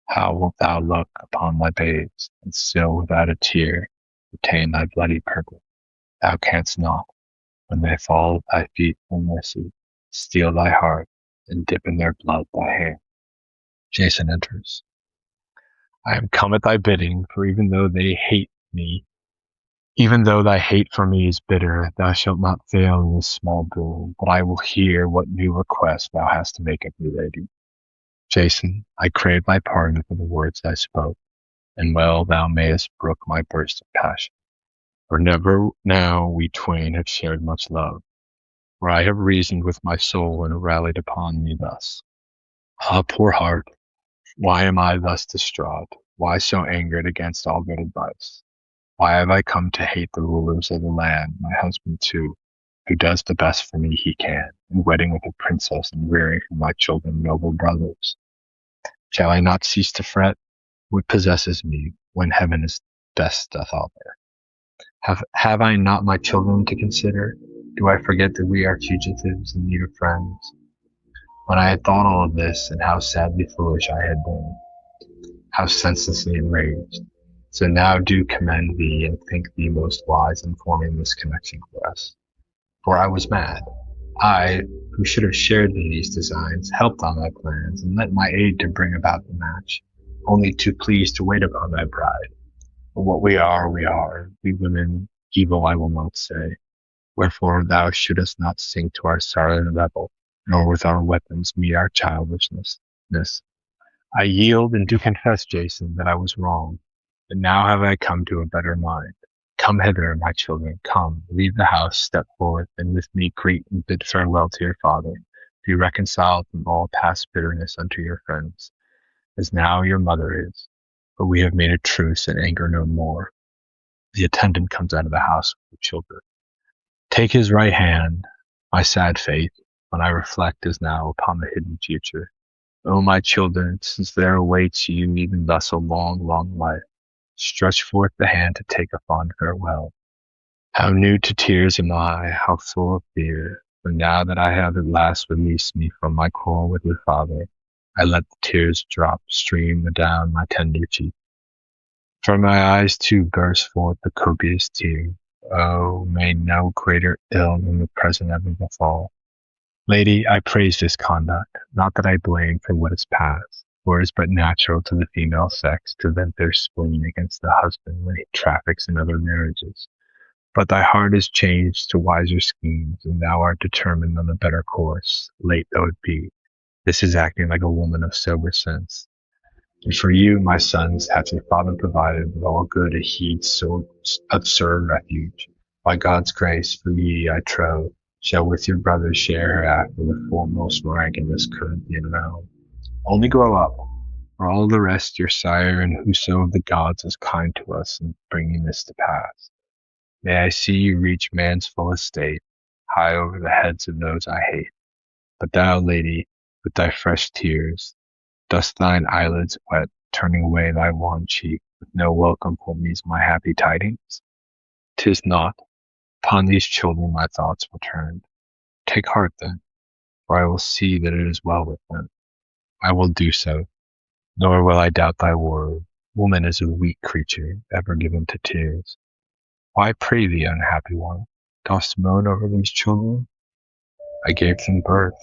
How wilt thou look upon thy babes, and still without a tear retain thy bloody purpose? Thou canst not, when they fall at thy feet for mercy, steel thy heart, and dip in their blood thy hand. Jason enters. I am come at thy bidding, for even though they hate me, even though thy hate for me is bitter, thou shalt not fail in this small boon, but I will hear what new request thou hast to make of me, lady. Jason, I crave thy pardon for the words I spoke, and well thou mayest brook my burst of passion. For never now we twain have shared much love, for I have reasoned with my soul and it rallied upon me thus. Ah, poor heart, why am I thus distraught? Why so angered against all good advice? Why have I come to hate the rulers of the land, my husband too, who does the best for me he can, in wedding with a princess and rearing for my children noble brothers? Shall I not cease to fret? What possesses me, when heaven is best doth offer? Have I not my children to consider? Do I forget that we are fugitives in need of friends? When I had thought all of this, and how sadly foolish I had been, how senselessly enraged, so now do commend thee, and think thee most wise in forming this connection for us. For I was mad. I, who should have shared in these designs, helped on thy plans, and lent my aid to bring about the match, only too pleased to wait upon thy pride. But what we are, we women, evil I will not say. Wherefore thou shouldest not sink to our silent level, nor with our weapons meet our childishness. I yield and do confess, Jason, that I was wrong, but now have I come to a better mind. Come hither, my children, come, leave the house, step forth, and with me greet and bid farewell to your father. Be reconciled from all past bitterness unto your friends, as now your mother is. But we have made a truce and anger no more. The attendant comes out of the house with the children. Take his right hand, my sad fate, when I reflect as now upon the hidden future. O my children, since there awaits you even thus a long, long life, stretch forth the hand to take a fond farewell. How new to tears am I, how full of fear, for now that I have at last released me from my quarrel with your father, I let the tears drop, stream adown my tender cheek. From my eyes too burst forth the copious tear. Oh, may no greater ill than the present ever befall. Lady, I praise this conduct, not that I blame for what is past, for it is but natural to the female sex to vent their spleen against the husband when he traffics in other marriages. But thy heart is changed to wiser schemes, and thou art determined on a better course, late though it be. This is acting like a woman of sober sense. And for you, my sons, hath your father provided with all good a heed so absurd refuge. By God's grace, for ye, I trow, shall with your brothers share hereafter the foremost rank in this Corinthian realm. Only grow up, for all the rest your sire and whoso of the gods is kind to us in bringing this to pass. May I see you reach man's full estate, high over the heads of those I hate. But thou, lady, with thy fresh tears, dost thine eyelids wet, turning away thy wan cheek, with no welcome for these my happy tidings? 'Tis not. Upon these children my thoughts were turned. Take heart then, for I will see that it is well with them. I will do so, nor will I doubt thy word. Woman is a weak creature, ever given to tears. Why, pray thee, unhappy one, dost moan over these children? I gave them birth,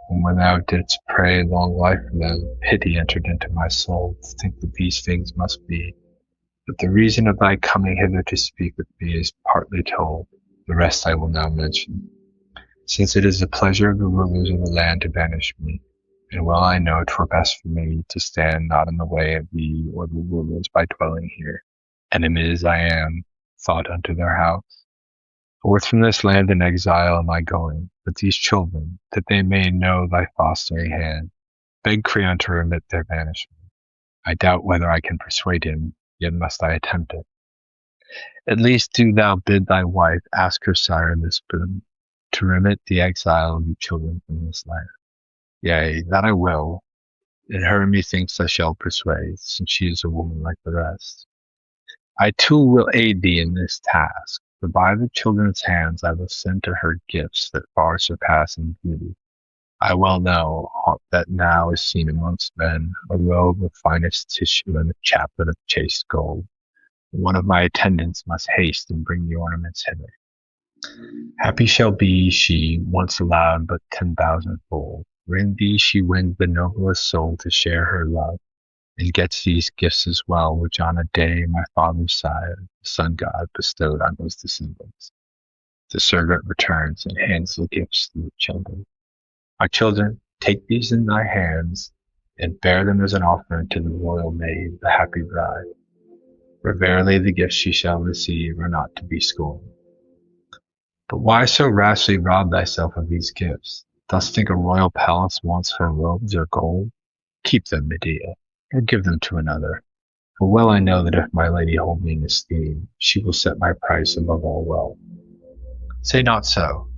and when thou didst pray long life for them, pity entered into my soul to think that these things must be. But the reason of thy coming hither to speak with me is partly told, the rest I will now mention. Since it is the pleasure of the rulers of the land to banish me, and well I know 'twere best for me to stand not in the way of thee or the rulers by dwelling here, enemy as I am, thought unto their house. Forth from this land in exile am I going, but these children, that they may know thy fostering hand, beg Creon to remit their banishment. I doubt whether I can persuade him, yet must I attempt it. At least do thou bid thy wife ask her sire this boon, to remit the exile of the children from this land. Yea, that I will, and her methinks I shall persuade, since she is a woman like the rest. I too will aid thee in this task, for by the children's hands I will send to her gifts that far surpass in beauty. I well know that now is seen amongst men a robe of finest tissue and a chaplet of chaste gold. One of my attendants must haste and bring the ornaments hither. Happy shall be she, once allowed but 10,000-fold. For in thee she wins the noblest soul to share her love, and gets these gifts as well, which on a day my father's sire, the sun god, bestowed on his descendants. The servant returns and hands the gifts to the children. My children, take these in thy hands, and bear them as an offering to the royal maid, the happy bride. For verily the gifts she shall receive are not to be scorned. But why so rashly rob thyself of these gifts? Dost think a royal palace wants her robes or gold? Keep them, Medea, or give them to another. For well I know that if my lady hold me in esteem, she will set my price above all wealth. Say not so.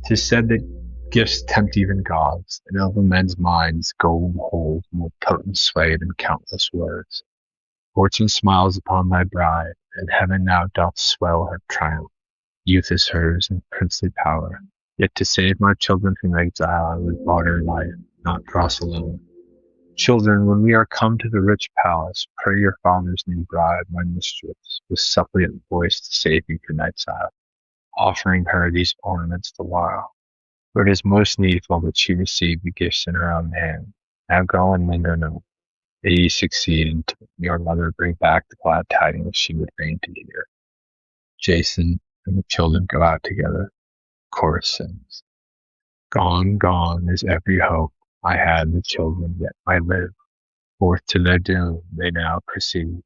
'Tis said that gifts tempt even gods, and over men's minds gold holds more potent sway than countless words. Fortune smiles upon thy bride, and heaven now doth swell her triumph. Youth is hers, and princely power. Yet to save my children from exile I would barter life, not cross alone. Children, when we are come to the rich palace, pray your father's new bride, my mistress, with suppliant voice to save me from exile, offering her these ornaments the while. For it is most needful that she receive the gifts in her own hand. Now go and linger no. May ye succeed, and to your mother bring back the glad tidings she would fain to hear. Jason and the children go out together. Chorus sings. Gone, gone is every hope I had the children yet might live. Forth to their doom they now proceed.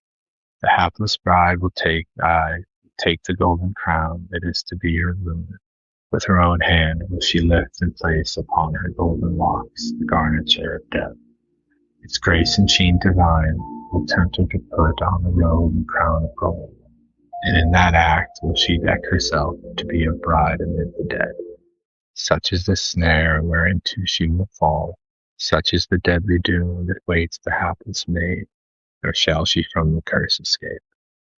The hapless bride will take the golden crown that is to be her ruin. With her own hand will she lift and place upon her golden locks the garniture of death. Its grace and sheen divine will tempt her to put on the robe and crown of gold. And in that act will she deck herself to be a bride amid the dead. Such is the snare whereinto she will fall, such is the deadly doom that waits the hapless maid, nor shall she from the curse escape.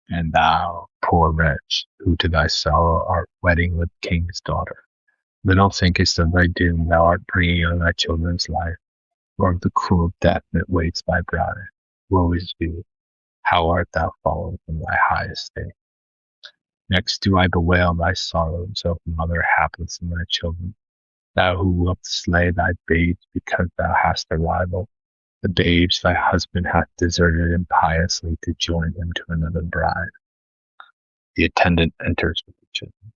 And thou, poor wretch, who to thy sorrow art wedding with king's daughter, little thinkest of thy doom thou art bringing on thy children's life, or of the cruel death that waits thy bride. Woe is thee, how art thou fallen from thy high estate! Next do I bewail thy sorrows, O mother hapless in thy children, thou who wilt slay thy babes because thou hast a rival, the babes thy husband hath deserted impiously to join him to another bride. The attendant enters with the children.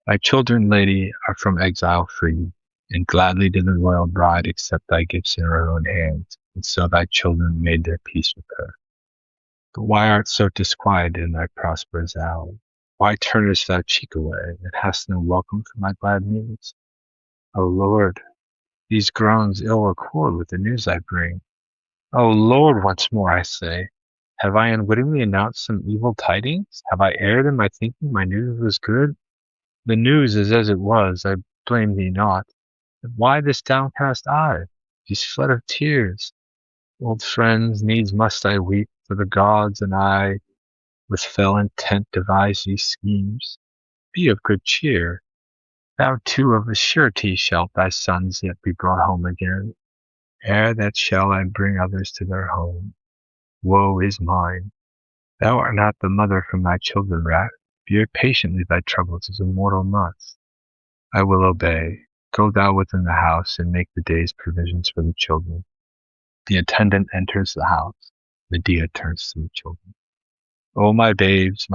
Thy children, lady, are from exile free, and gladly did the royal bride accept thy gifts in her own hands, and so thy children made their peace with her. But why art so disquieted in thy prosperous hour? Why turnest thou cheek away, and hast no welcome for my glad news? O Lord, these groans ill accord with the news I bring. O Lord, once more I say, have I unwittingly announced some evil tidings? Have I erred in my thinking my news was good? The news is as it was, I blame thee not. But why this downcast eye, these flood of tears? Old friends, needs must I weep, for the gods and I with fell intent devise these schemes. Be of good cheer. Thou too of a surety shalt thy sons yet be brought home again. Ere that shall I bring others to their home. Woe is mine. Thou art not the mother from thy children rapt. Bear patiently thy troubles as a mortal must. I will obey. Go thou within the house, and make the day's provisions for the children. The attendant enters the house. Medea turns to the children. O my babes,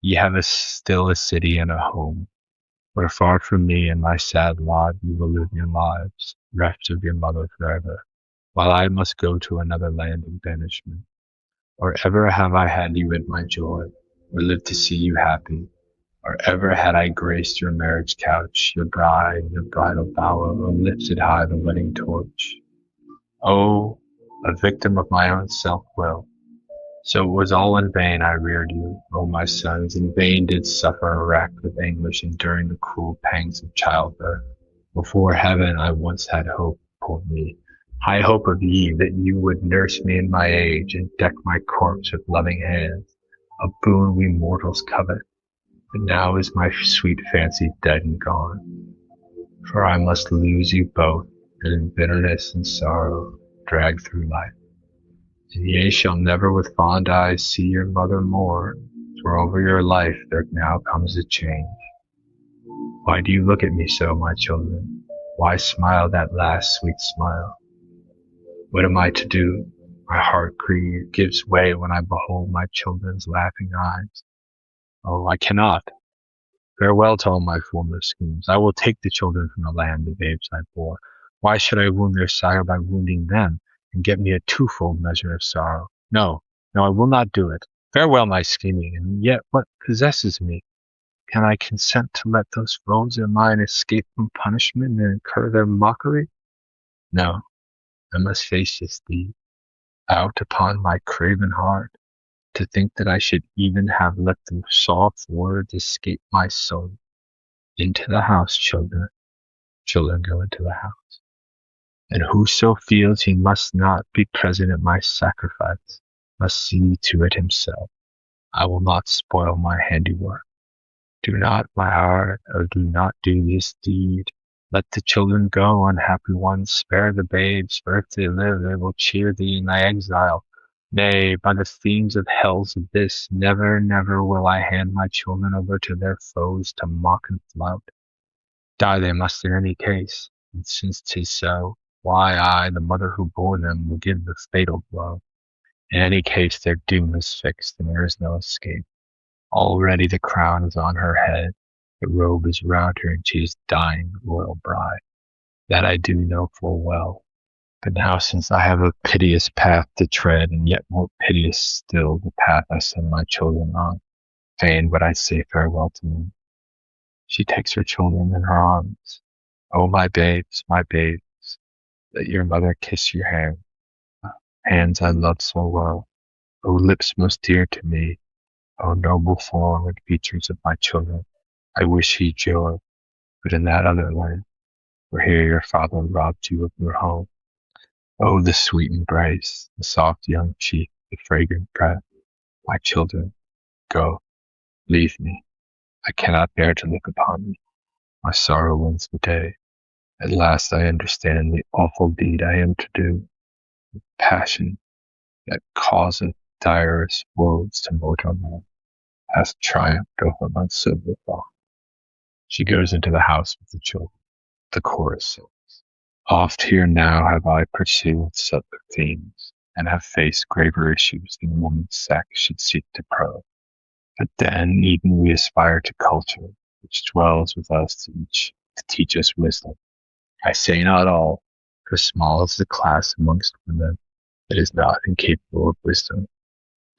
ye have still a city and a home, where far from me and my sad lot you will live your lives, reft of your mother forever, while I must go to another land of banishment. Or ever have I had you in my joy, or lived to see you happy, or ever had I graced your marriage couch, your bride, your bridal bower, or lifted high the wedding torch. Oh, a victim of my own self-will. So it was all in vain I reared you, O my sons, in vain did suffer racked with anguish, enduring the cruel pangs of childbirth. Before heaven I once had hope, poor me, high hope of ye, that you would nurse me in my age, and deck my corpse with loving hands, a boon we mortals covet. But now is my sweet fancy dead and gone, for I must lose you both, and in bitterness and sorrow drag through life. And ye shall never with fond eyes see your mother more, for over your life there now comes a change. Why do you look at me so, my children? Why smile that last sweet smile? What am I to do? My heart gives way when I behold my children's laughing eyes. Oh, I cannot. Farewell to all my former schemes. I will take the children from the land the babes I bore. Why should I wound their sire by wounding them, and get me a twofold measure of sorrow? No, I will not do it. Farewell my scheming, and yet what possesses me? Can I consent to let those foes of mine escape from punishment and incur their mockery? No, I must face this deed, out upon my craven heart. To think that I should even have let the soft words escape my soul. Into the house, children. Children, go into the house. And whoso feels he must not be present at my sacrifice must see to it himself. I will not spoil my handiwork. Do not, my heart, oh, do not do this deed. Let the children go, unhappy ones. Spare the babes, for if they live, they will cheer thee in thy exile. Nay, by the fiends of hell's abyss, never, never will I hand my children over to their foes to mock and flout. Die they must in any case, and since 'tis so, why I, the mother who bore them, will give the fatal blow. In any case their doom is fixed, and there is no escape. Already the crown is on her head, the robe is round her, and she is dying, royal bride. That I do know full well. But now since I have a piteous path to tread, and yet more piteous still the path I send my children on, fain would I say farewell to me. She takes her children in her arms. Oh, my babes, let your mother kiss your hands I love so well. Oh, lips most dear to me, oh, noble form and features of my children, I wish ye joy, but in that other land, where here your father robbed you of your home. Oh, the sweet embrace, the soft young cheek, the fragrant breath. My children, go, leave me. I cannot bear to look upon you. My sorrow wins the day. At last I understand the awful deed I am to do. The passion that causeth direst woes to mortal man hath triumphed over my silver thought. She goes into the house with the children. The chorus sings. Oft here now have I pursued subtler themes, and have faced graver issues than woman's sex should seek to probe. But then even we aspire to culture, which dwells with us to teach us wisdom. I say not all, for small is the class amongst women that is not incapable of wisdom.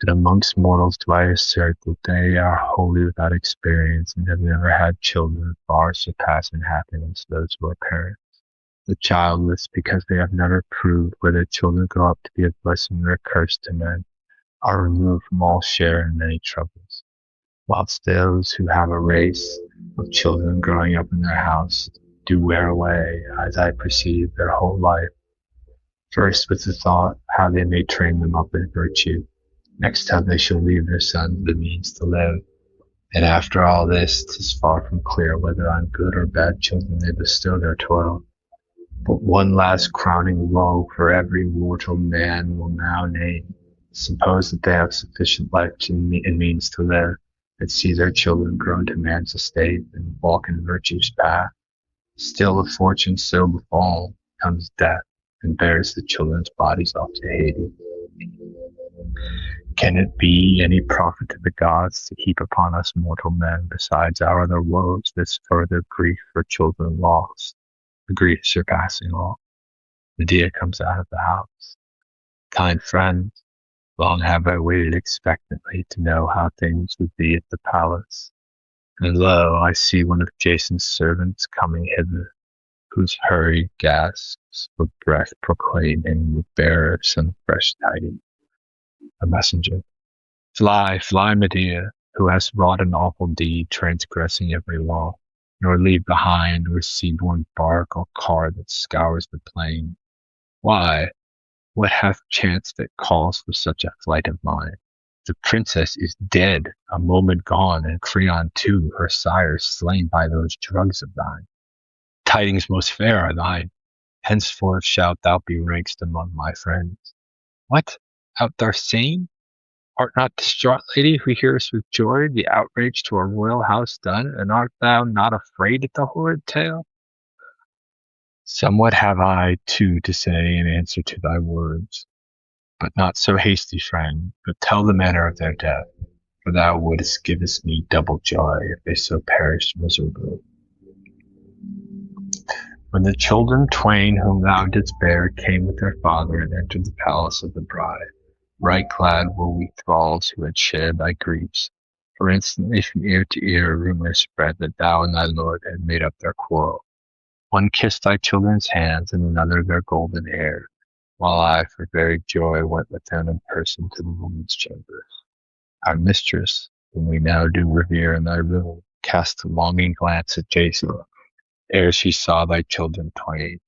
But amongst mortals do I assert that they are wholly without experience and have never had children far surpassing happiness those who are parents. The childless, because they have never proved whether children grow up to be a blessing or a curse to men, are removed from all share in many troubles, whilst those who have a race of children growing up in their house do wear away, as I perceive, their whole life, first with the thought how they may train them up in virtue, next how they shall leave their sons the means to live. And after all this, 'tis far from clear whether on good or bad children they bestow their toil. But one last crowning woe for every mortal man will now name. Suppose that they have sufficient life and means to live, that see their children grown to man's estate and walk in virtue's path. Still, if fortune so befall, comes death and bears the children's bodies off to Hades. Can it be any profit to the gods to heap upon us mortal men, besides our other woes, this further grief for children lost, the grief surpassing all? Medea comes out of the house. Kind friend, long have I waited expectantly to know how things would be at the palace. And lo, I see one of Jason's servants coming hither, whose hurried gasps for breath proclaim him the bearer some fresh tidings. A messenger. Fly, fly, Medea, who hast wrought an awful deed, transgressing every law, nor leave behind or seaborne bark or car that scours the plain. Why? What hath chanced that calls for such a flight of mine? The princess is dead, a moment gone, and Creon too, her sire, slain by those drugs of thine. Tidings most fair are thine. Henceforth shalt thou be ranked among my friends. What? Art thou sane? Art not distraught, lady, who hearest with joy the outrage to a royal house done, and art thou not afraid at the horrid tale? Somewhat have I, too, to say in answer to thy words. But not so hasty, friend, but tell the manner of their death, for thou wouldst givest me double joy if they so perished miserably. When the children twain whom thou didst bear came with their father and entered the palace of the bride, Right glad were we thralls who had shared thy griefs. For instantly from ear to ear rumor spread that thou and thy lord had made up their quarrel. One kissed thy children's hands, and another their golden hair, while I, for very joy, went with them in person to the woman's chamber. Our mistress, whom we now do revere in thy room, cast a longing glance at Jason, ere she saw thy children twain.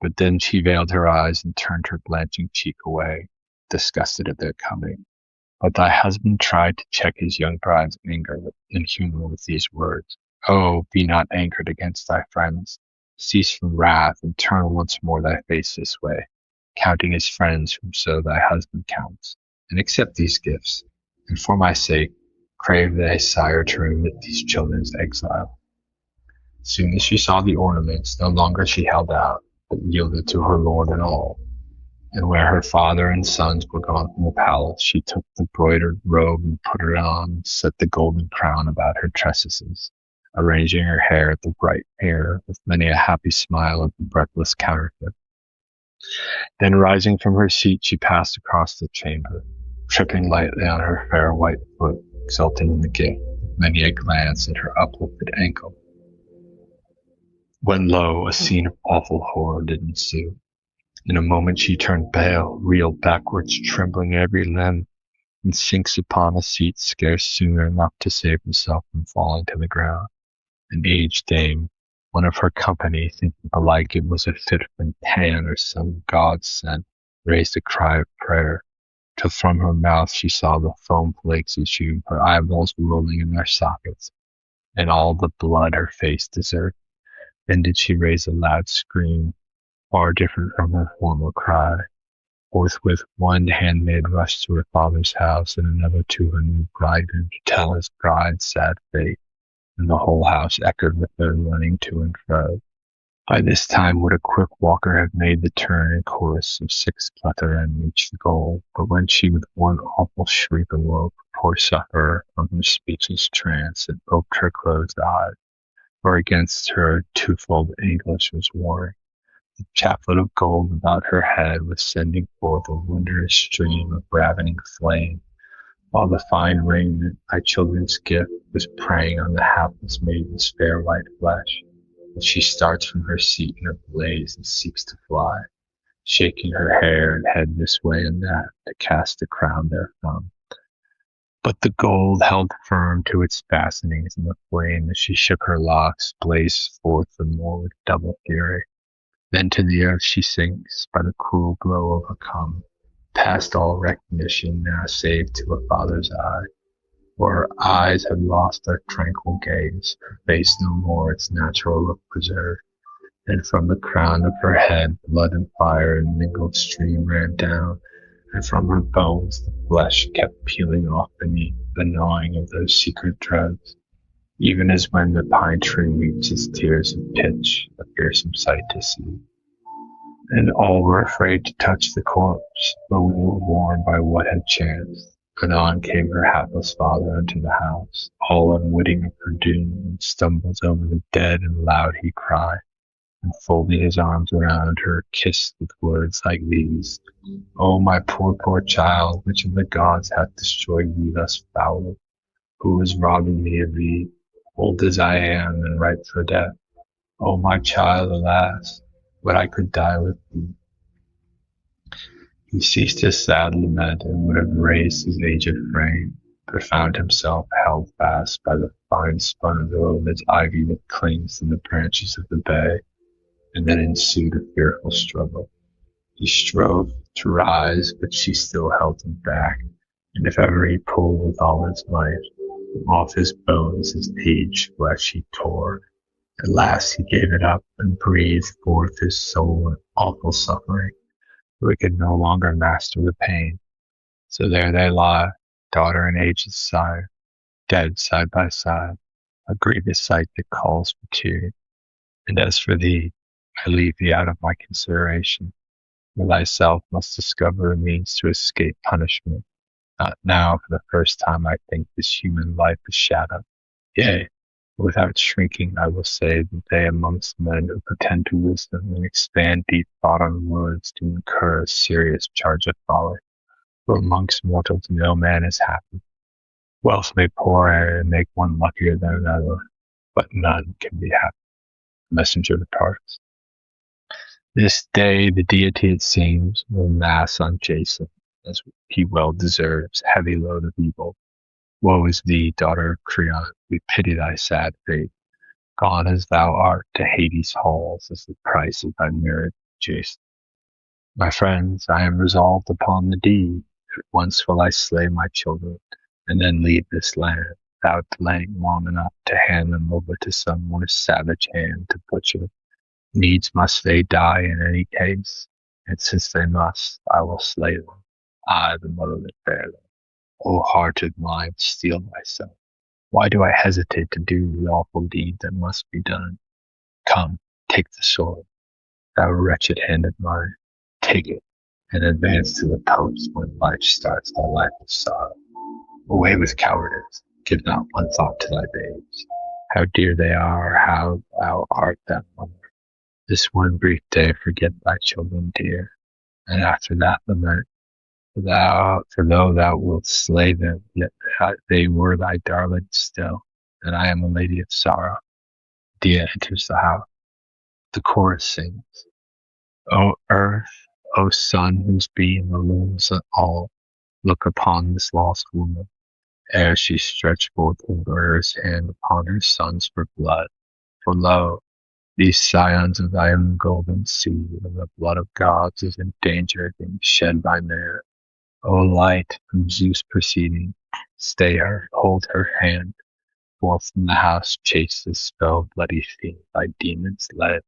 But then she veiled her eyes and turned her blanching cheek away, disgusted at their coming. But thy husband tried to check his young bride's anger and humor with these words: "Oh, be not angered against thy friends. Cease from wrath, and turn once more thy face this way, counting as friends whom so thy husband counts, and accept these gifts, and for my sake crave thy sire to remit these children's exile." Soon as she saw the ornaments, no longer she held out, but yielded to her lord and all. And where her father and sons were gone from the palace, she took the broidered robe and put it on, and set the golden crown about her tresses, arranging her hair at the bright air, with many a happy smile at the breathless counterfeit. Then rising from her seat, she passed across the chamber, tripping lightly on her fair white foot, exulting in the gift, with many a glance at her uplifted ankle. When lo, a scene of awful horror did ensue. In a moment she turned pale, reeled backwards, trembling every limb, and sinks upon a seat scarce sooner enough to save herself from falling to the ground. An aged dame, one of her company, thinking alike it was a fit from Pan or some god sent, raised a cry of prayer, till from her mouth she saw the foam flakes issue, her eyeballs rolling in their sockets, and all the blood her face desert. Then did she raise a loud scream, far different from her former cry. Forthwith one handmaid rushed to her father's house, and another to her new bridegroom to tell his bride's sad fate, and the whole house echoed with their running to and fro. By this time would a quick walker have made the turn and chorus of six plethora and reached the goal, but when she with one awful shriek awoke, poor sufferer, from her speechless trance, and oped her closed eyes, for against her twofold English was warring. The chaplet of gold about her head was sending forth a wondrous stream of ravening flame, while the fine raiment, thy children's gift, was preying on the hapless maiden's fair white flesh. And she starts from her seat in a blaze and seeks to fly, shaking her hair and head this way and that to cast a crown therefrom. But the gold held firm to its fastenings, and the flame, as she shook her locks, blazed forth the more with double fury. Then to the earth she sinks, by the cruel blow overcome, past all recognition, now save to a father's eye. For her eyes had lost their tranquil gaze, her face no more its natural look preserved. And from the crown of her head blood and fire in mingled stream ran down, and from her bones the flesh kept peeling off beneath the gnawing of those secret dregs. Even as when the pine tree weeps its tears of pitch, a fearsome sight to see. And all were afraid to touch the corpse, but we were warned by what had chanced. Anon came her hapless father unto the house, all unwitting of her doom, and stumbles over the dead, and loud he cried, and folding his arms around her, kissed with words like these: "O my poor, poor child, which of the gods hath destroyed thee thus foully? Who is robbing me of thee, old as I am, and ripe for death? O my child, alas, would I could die with thee." He ceased his sad lament, and would have raised his aged frame, but found himself held fast by the fine spun robe as ivy that clings to the branches of the bay, and then ensued a fearful struggle. He strove to rise, but she still held him back, and if ever he pulled with all his might, from off his bones his aged flesh he tore. At last he gave it up, and breathed forth his soul in awful suffering, for he could no longer master the pain. So there they lie, daughter and aged sire, dead side by side, a grievous sight that calls for tears. And as for thee, I leave thee out of my consideration, for thyself must discover a means to escape punishment. Not now, for the first time, I think this human life is shadow. Yea, without shrinking, I will say that they amongst men who pretend to wisdom and expand deep thought on words do incur a serious charge of folly. For amongst mortals no man is happy. Wealth may pour and make one luckier than another, but none can be happy. The messenger departs. This day the deity, it seems, will mass on Jason, as he well deserves, heavy load of evil. Woe is thee, daughter of Creon, we pity thy sad fate. Gone as thou art to Hades' halls is the price of thy merit, Jason. My friends, I am resolved upon the deed. At once will I slay my children, and then leave this land, without delaying long enough to hand them over to some more savage hand to butcher. Needs must they die in any case, and since they must, I will slay them. I, the mother that bare them. O heart of mine, steel thyself. Why do I hesitate to do the awful deed that must be done? Come, take the sword, thou wretched hand of mine. Take it, and advance to the post when life starts thy life of sorrow. Away with cowardice, give not one thought to thy babes. How dear they are, how thou art that mother. This one brief day forget thy children dear, and after that lament. For though thou wilt slay them, yet they were thy darlings still, and I am a lady of sorrow. Medea enters the house. The chorus sings. O earth, O sun, whose beam illumines all, look upon this lost woman, ere she stretch forth the murderous hand upon her sons for blood. For lo, these scions of thy own golden seed, and the blood of gods is in danger of being shed by man. O light, from Zeus proceeding, stay her, hold her hand. Forth from the house chase this spell bloody fiend, thy demons led.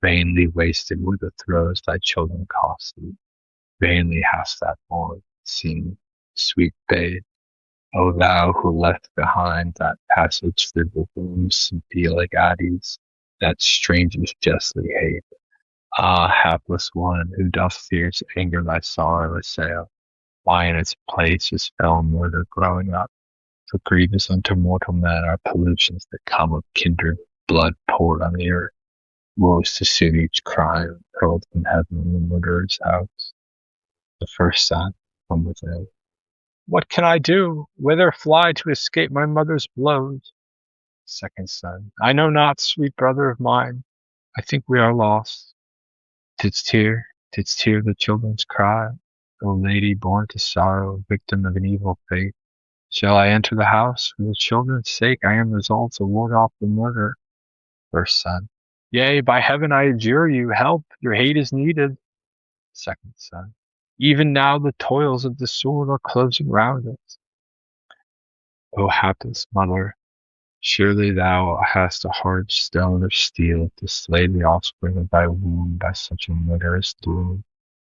Vainly wasted were the throes thy children cost thee. Vainly hast thou borne, seen, sweet babe. O thou who left behind that passage through the wombs and like Hades, that strangers justly hate. Ah, hapless one, who doth fierce anger thy sorrow assail. Why in its place is fell murder growing up? For grievous unto mortal men are pollutions that come of kindred blood poured on the earth. Woes to suit each crime hurled from heaven in the murderer's house. The first son from within. What can I do? Whither fly to escape my mother's blows? Second son. I know not, sweet brother of mine. I think we are lost. Didst hear the children's cry? O lady born to sorrow, victim of an evil fate. Shall I enter the house? For the children's sake I am resolved to ward off the murder. First son. Yea, by heaven I adjure you, help, your aid is needed. Second son. Even now the toils of the sword are closing round us. O hapless mother, surely thou hast a hard stone of steel to slay the offspring of thy womb by such a murderous doom.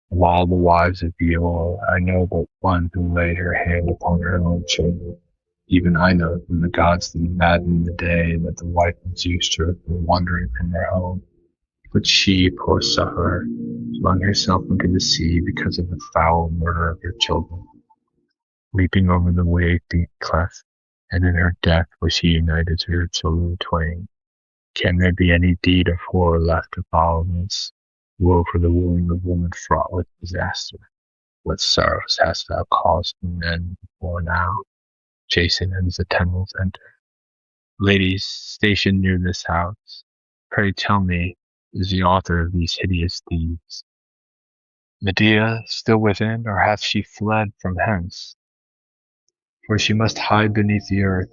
Of all the wives of Yule, I know but one who laid her hand upon her own children. Even I know from the gods that madden the day that the wife of Zeus were wandering from her home. But she, poor sufferer, flung herself into the sea because of the foul murder of her children. Leaping over the wave-beat cleft, and in her death was she united to her children twain. Can there be any deed of horror left to follow this? Woe for the womb of woman fraught with disaster. What sorrows hast thou caused in men before now? Jason and his attendants enter. Ladies stationed near this house, pray tell me, is the author of these hideous deeds? Medea still within, or hath she fled from hence? For she must hide beneath the earth,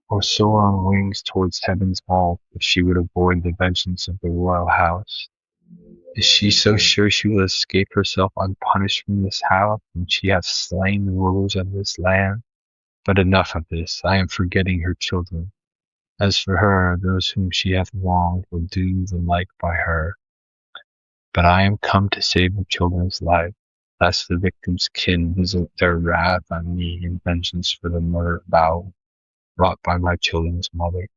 or soar on wings towards heaven's vault, if she would avoid the vengeance of the royal house. Is she so sure she will escape herself unpunished from this house, when she hath slain the rulers of this land? But enough of this, I am forgetting her children. As for her, those whom she hath wronged will do the like by her. But I am come to save the children's life, lest the victim's kin visit their wrath on me in vengeance for the murder vow wrought by my children's mother.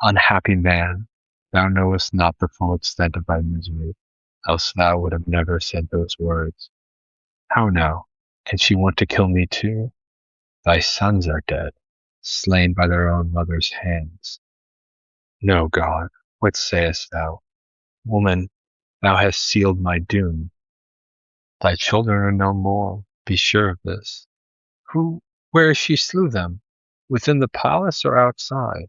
Unhappy man, thou knowest not the full extent of thy misery, else thou would have never said those words. How now? Can she want to kill me too? Thy sons are dead, slain by their own mother's hands. No, God, what sayest thou? Woman, thou hast sealed my doom. Thy children are no more, Be sure of this. Where she slew them? Within the palace or outside?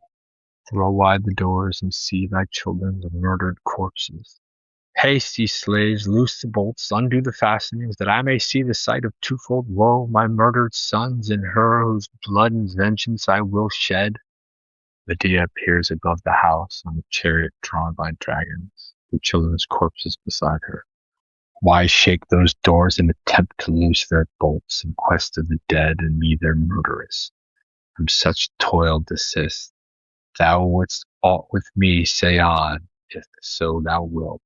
Throw wide the doors and see thy children, the murdered corpses. Haste, ye slaves, loose the bolts, undo the fastenings, that I may see the sight of twofold woe, my murdered sons, and her whose blood and vengeance I will shed. Medea appears above the house on a chariot drawn by dragons, the children's corpses beside her. Why shake those doors and attempt to loose their bolts in quest of the dead and me their murderess? From such toil desist. Thou wouldst aught with me, say on, if so thou wilt,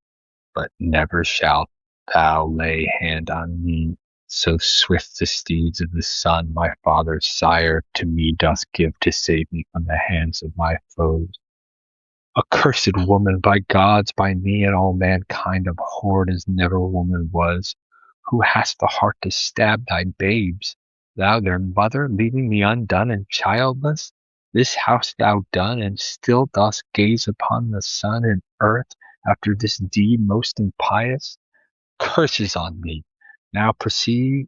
but never shalt thou lay hand on me. So swift the steeds of the sun my father's sire to me doth give to save me from the hands of my foes. Accursed woman, by gods, by me, and all mankind, abhorred as never woman was, who hast the heart to stab thy babes, thou their mother, leaving me undone and childless? This hast thou done, and still dost gaze upon the sun and earth after this deed most impious? Curses on thee! Now perceive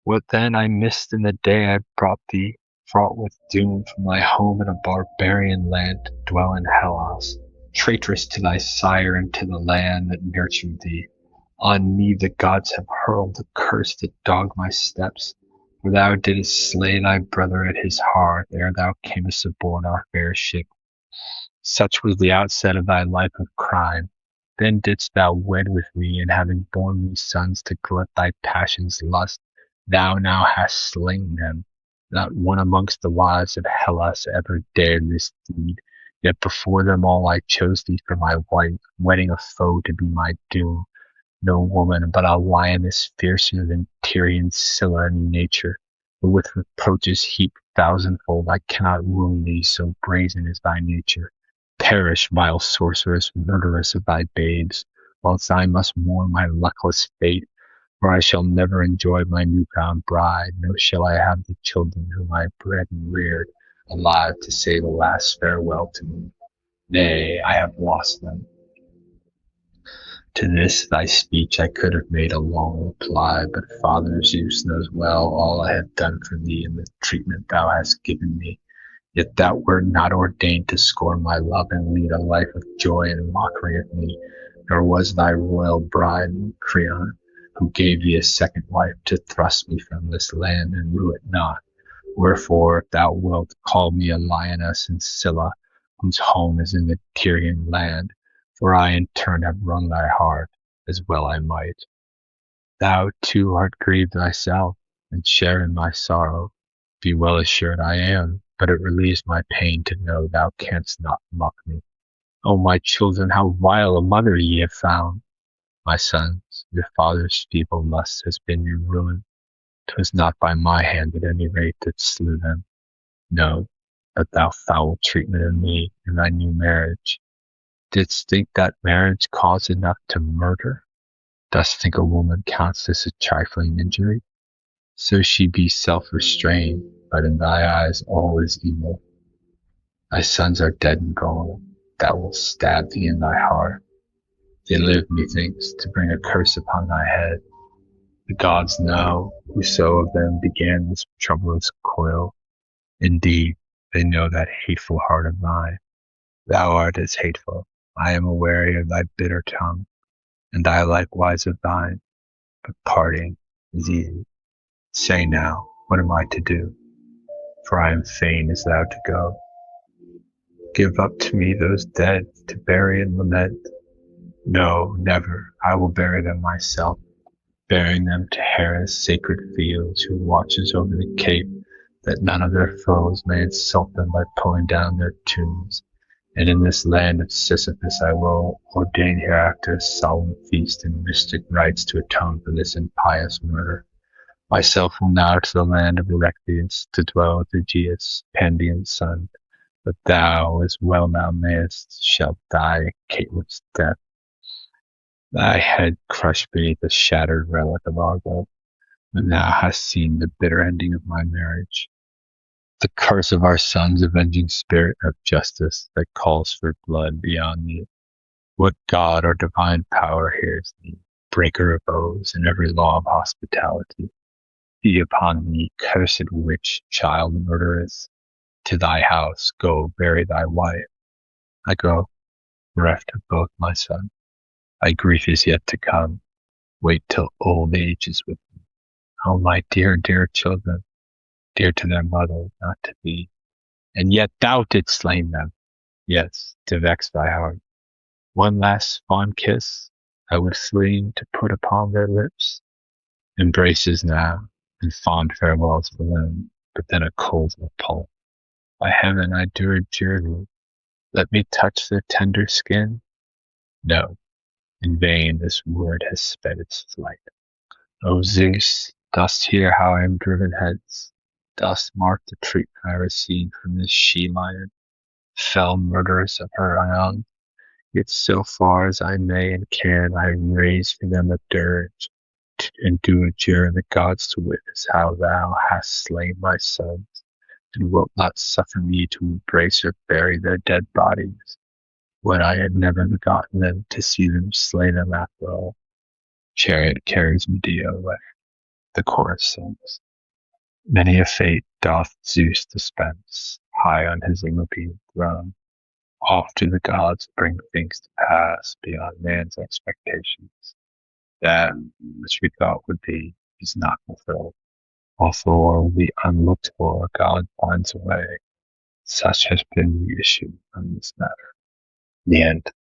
what then I missed in the day I brought thee, fraught with doom, from thy home in a barbarian land to dwell in Hellas, traitorous to thy sire and to the land that nurtured thee. On me the gods have hurled the curse that dogged my steps, for thou didst slay thy brother at his hearth ere thou camest aboard our fair ship. Such was the outset of thy life of crime. Then didst thou wed with me, and having borne me sons to glut thy passion's lust, thou now hast slain them. Not one amongst the wives of Hellas ever dared this deed, yet before them all I chose thee for my wife, wedding a foe to be my doom. No woman, but a lioness fiercer than Tyrian Scylla in nature, but with reproaches heaped thousandfold I cannot wound thee, so brazen is thy nature. Perish, vile sorceress, murderess of thy babes, whilst I must mourn my luckless fate, for I shall never enjoy my new-found bride, nor shall I have the children whom I bred and reared, alive to say the last farewell to me. Nay, I have lost them. To this thy speech I could have made a long reply, but Father Zeus knows well all I have done for thee and the treatment thou hast given me. Yet thou wert not ordained to scorn my love and lead a life of joy and mockery of me, nor was thy royal bride Creon, who gave thee a second wife, to thrust me from this land and rue it not. Wherefore, if thou wilt, call me a lioness in Scylla, whose home is in the Tyrian land, for I in turn have wrung thy heart, as well I might. Thou too art grieved thyself, and share in my sorrow. Be well assured I am, but it relieves my pain to know thou canst not mock me. O my children, how vile a mother ye have found! My sons, your father's feeble lust has been your ruin. 'Twas not by my hand at any rate that slew them. No, but thou foul treatment of me in thy new marriage. Didst think that marriage cause enough to murder? Dost think a woman counts this a trifling injury? So she be self-restrained, but in thy eyes all is evil. Thy sons are dead and gone, that will stab thee in thy heart. They live, methinks, to bring a curse upon thy head. The gods know whoso of them began this troublous coil. Indeed, they know that hateful heart of mine. Thou art as hateful. I am aweary of thy bitter tongue, and I likewise of thine. But parting is easy. Say now, what am I to do? For I am fain as thou to go. Give up to me those dead to bury and lament. No, never. I will bury them myself, bearing them to Hera's sacred fields, who watches over the cape, that none of their foes may insult them by pulling down their tombs. And in this land of Sisyphus I will ordain hereafter a solemn feast and mystic rites to atone for this impious murder. Myself will now to the land of Erechtheus, to dwell with Aegeus, Pandion's son. But thou, as well thou mayest, shalt die a Catelyn's death, thy head crushed beneath a shattered relic of Argo, when thou hast seen the bitter ending of my marriage. The curse of our son's avenging spirit of justice that calls for blood beyond thee. What god or divine power hears thee, breaker of oaths and every law of hospitality? be upon thee, cursed witch, child murderess. To thy house go, bury thy wife. I go, bereft of both my sons. Thy grief is yet to come. Wait till old age is with me. Oh, my dear, dear children, dear to their mother, not to thee. And yet thou didst slay them. Yes, to vex thy heart. One last fond kiss I would fain to put upon their lips. Embraces now, and fond farewells for them, but then a cold repulse. By heaven, I do adjure thee, let me touch their tender skin. No, in vain this word has sped its flight. O Zeus, dost hear how I am driven hence? Dost mark the treatment I receive from this she-lion, fell murderess of her young? Yet so far as I may and can, I raise for them a dirge, and do adjure the gods to witness how thou hast slain my sons, and wilt not suffer me to embrace or bury their dead bodies, when I had never begotten them, to see them slay them after all. Chariot carries Medea away. The chorus sings. Many a fate doth Zeus dispense, high on his Olympian throne. Oft do the gods bring things to pass beyond man's expectations. That which we thought would be is not fulfilled. Although the unlooked for, God finds a way. Such has been the issue on this matter. The end.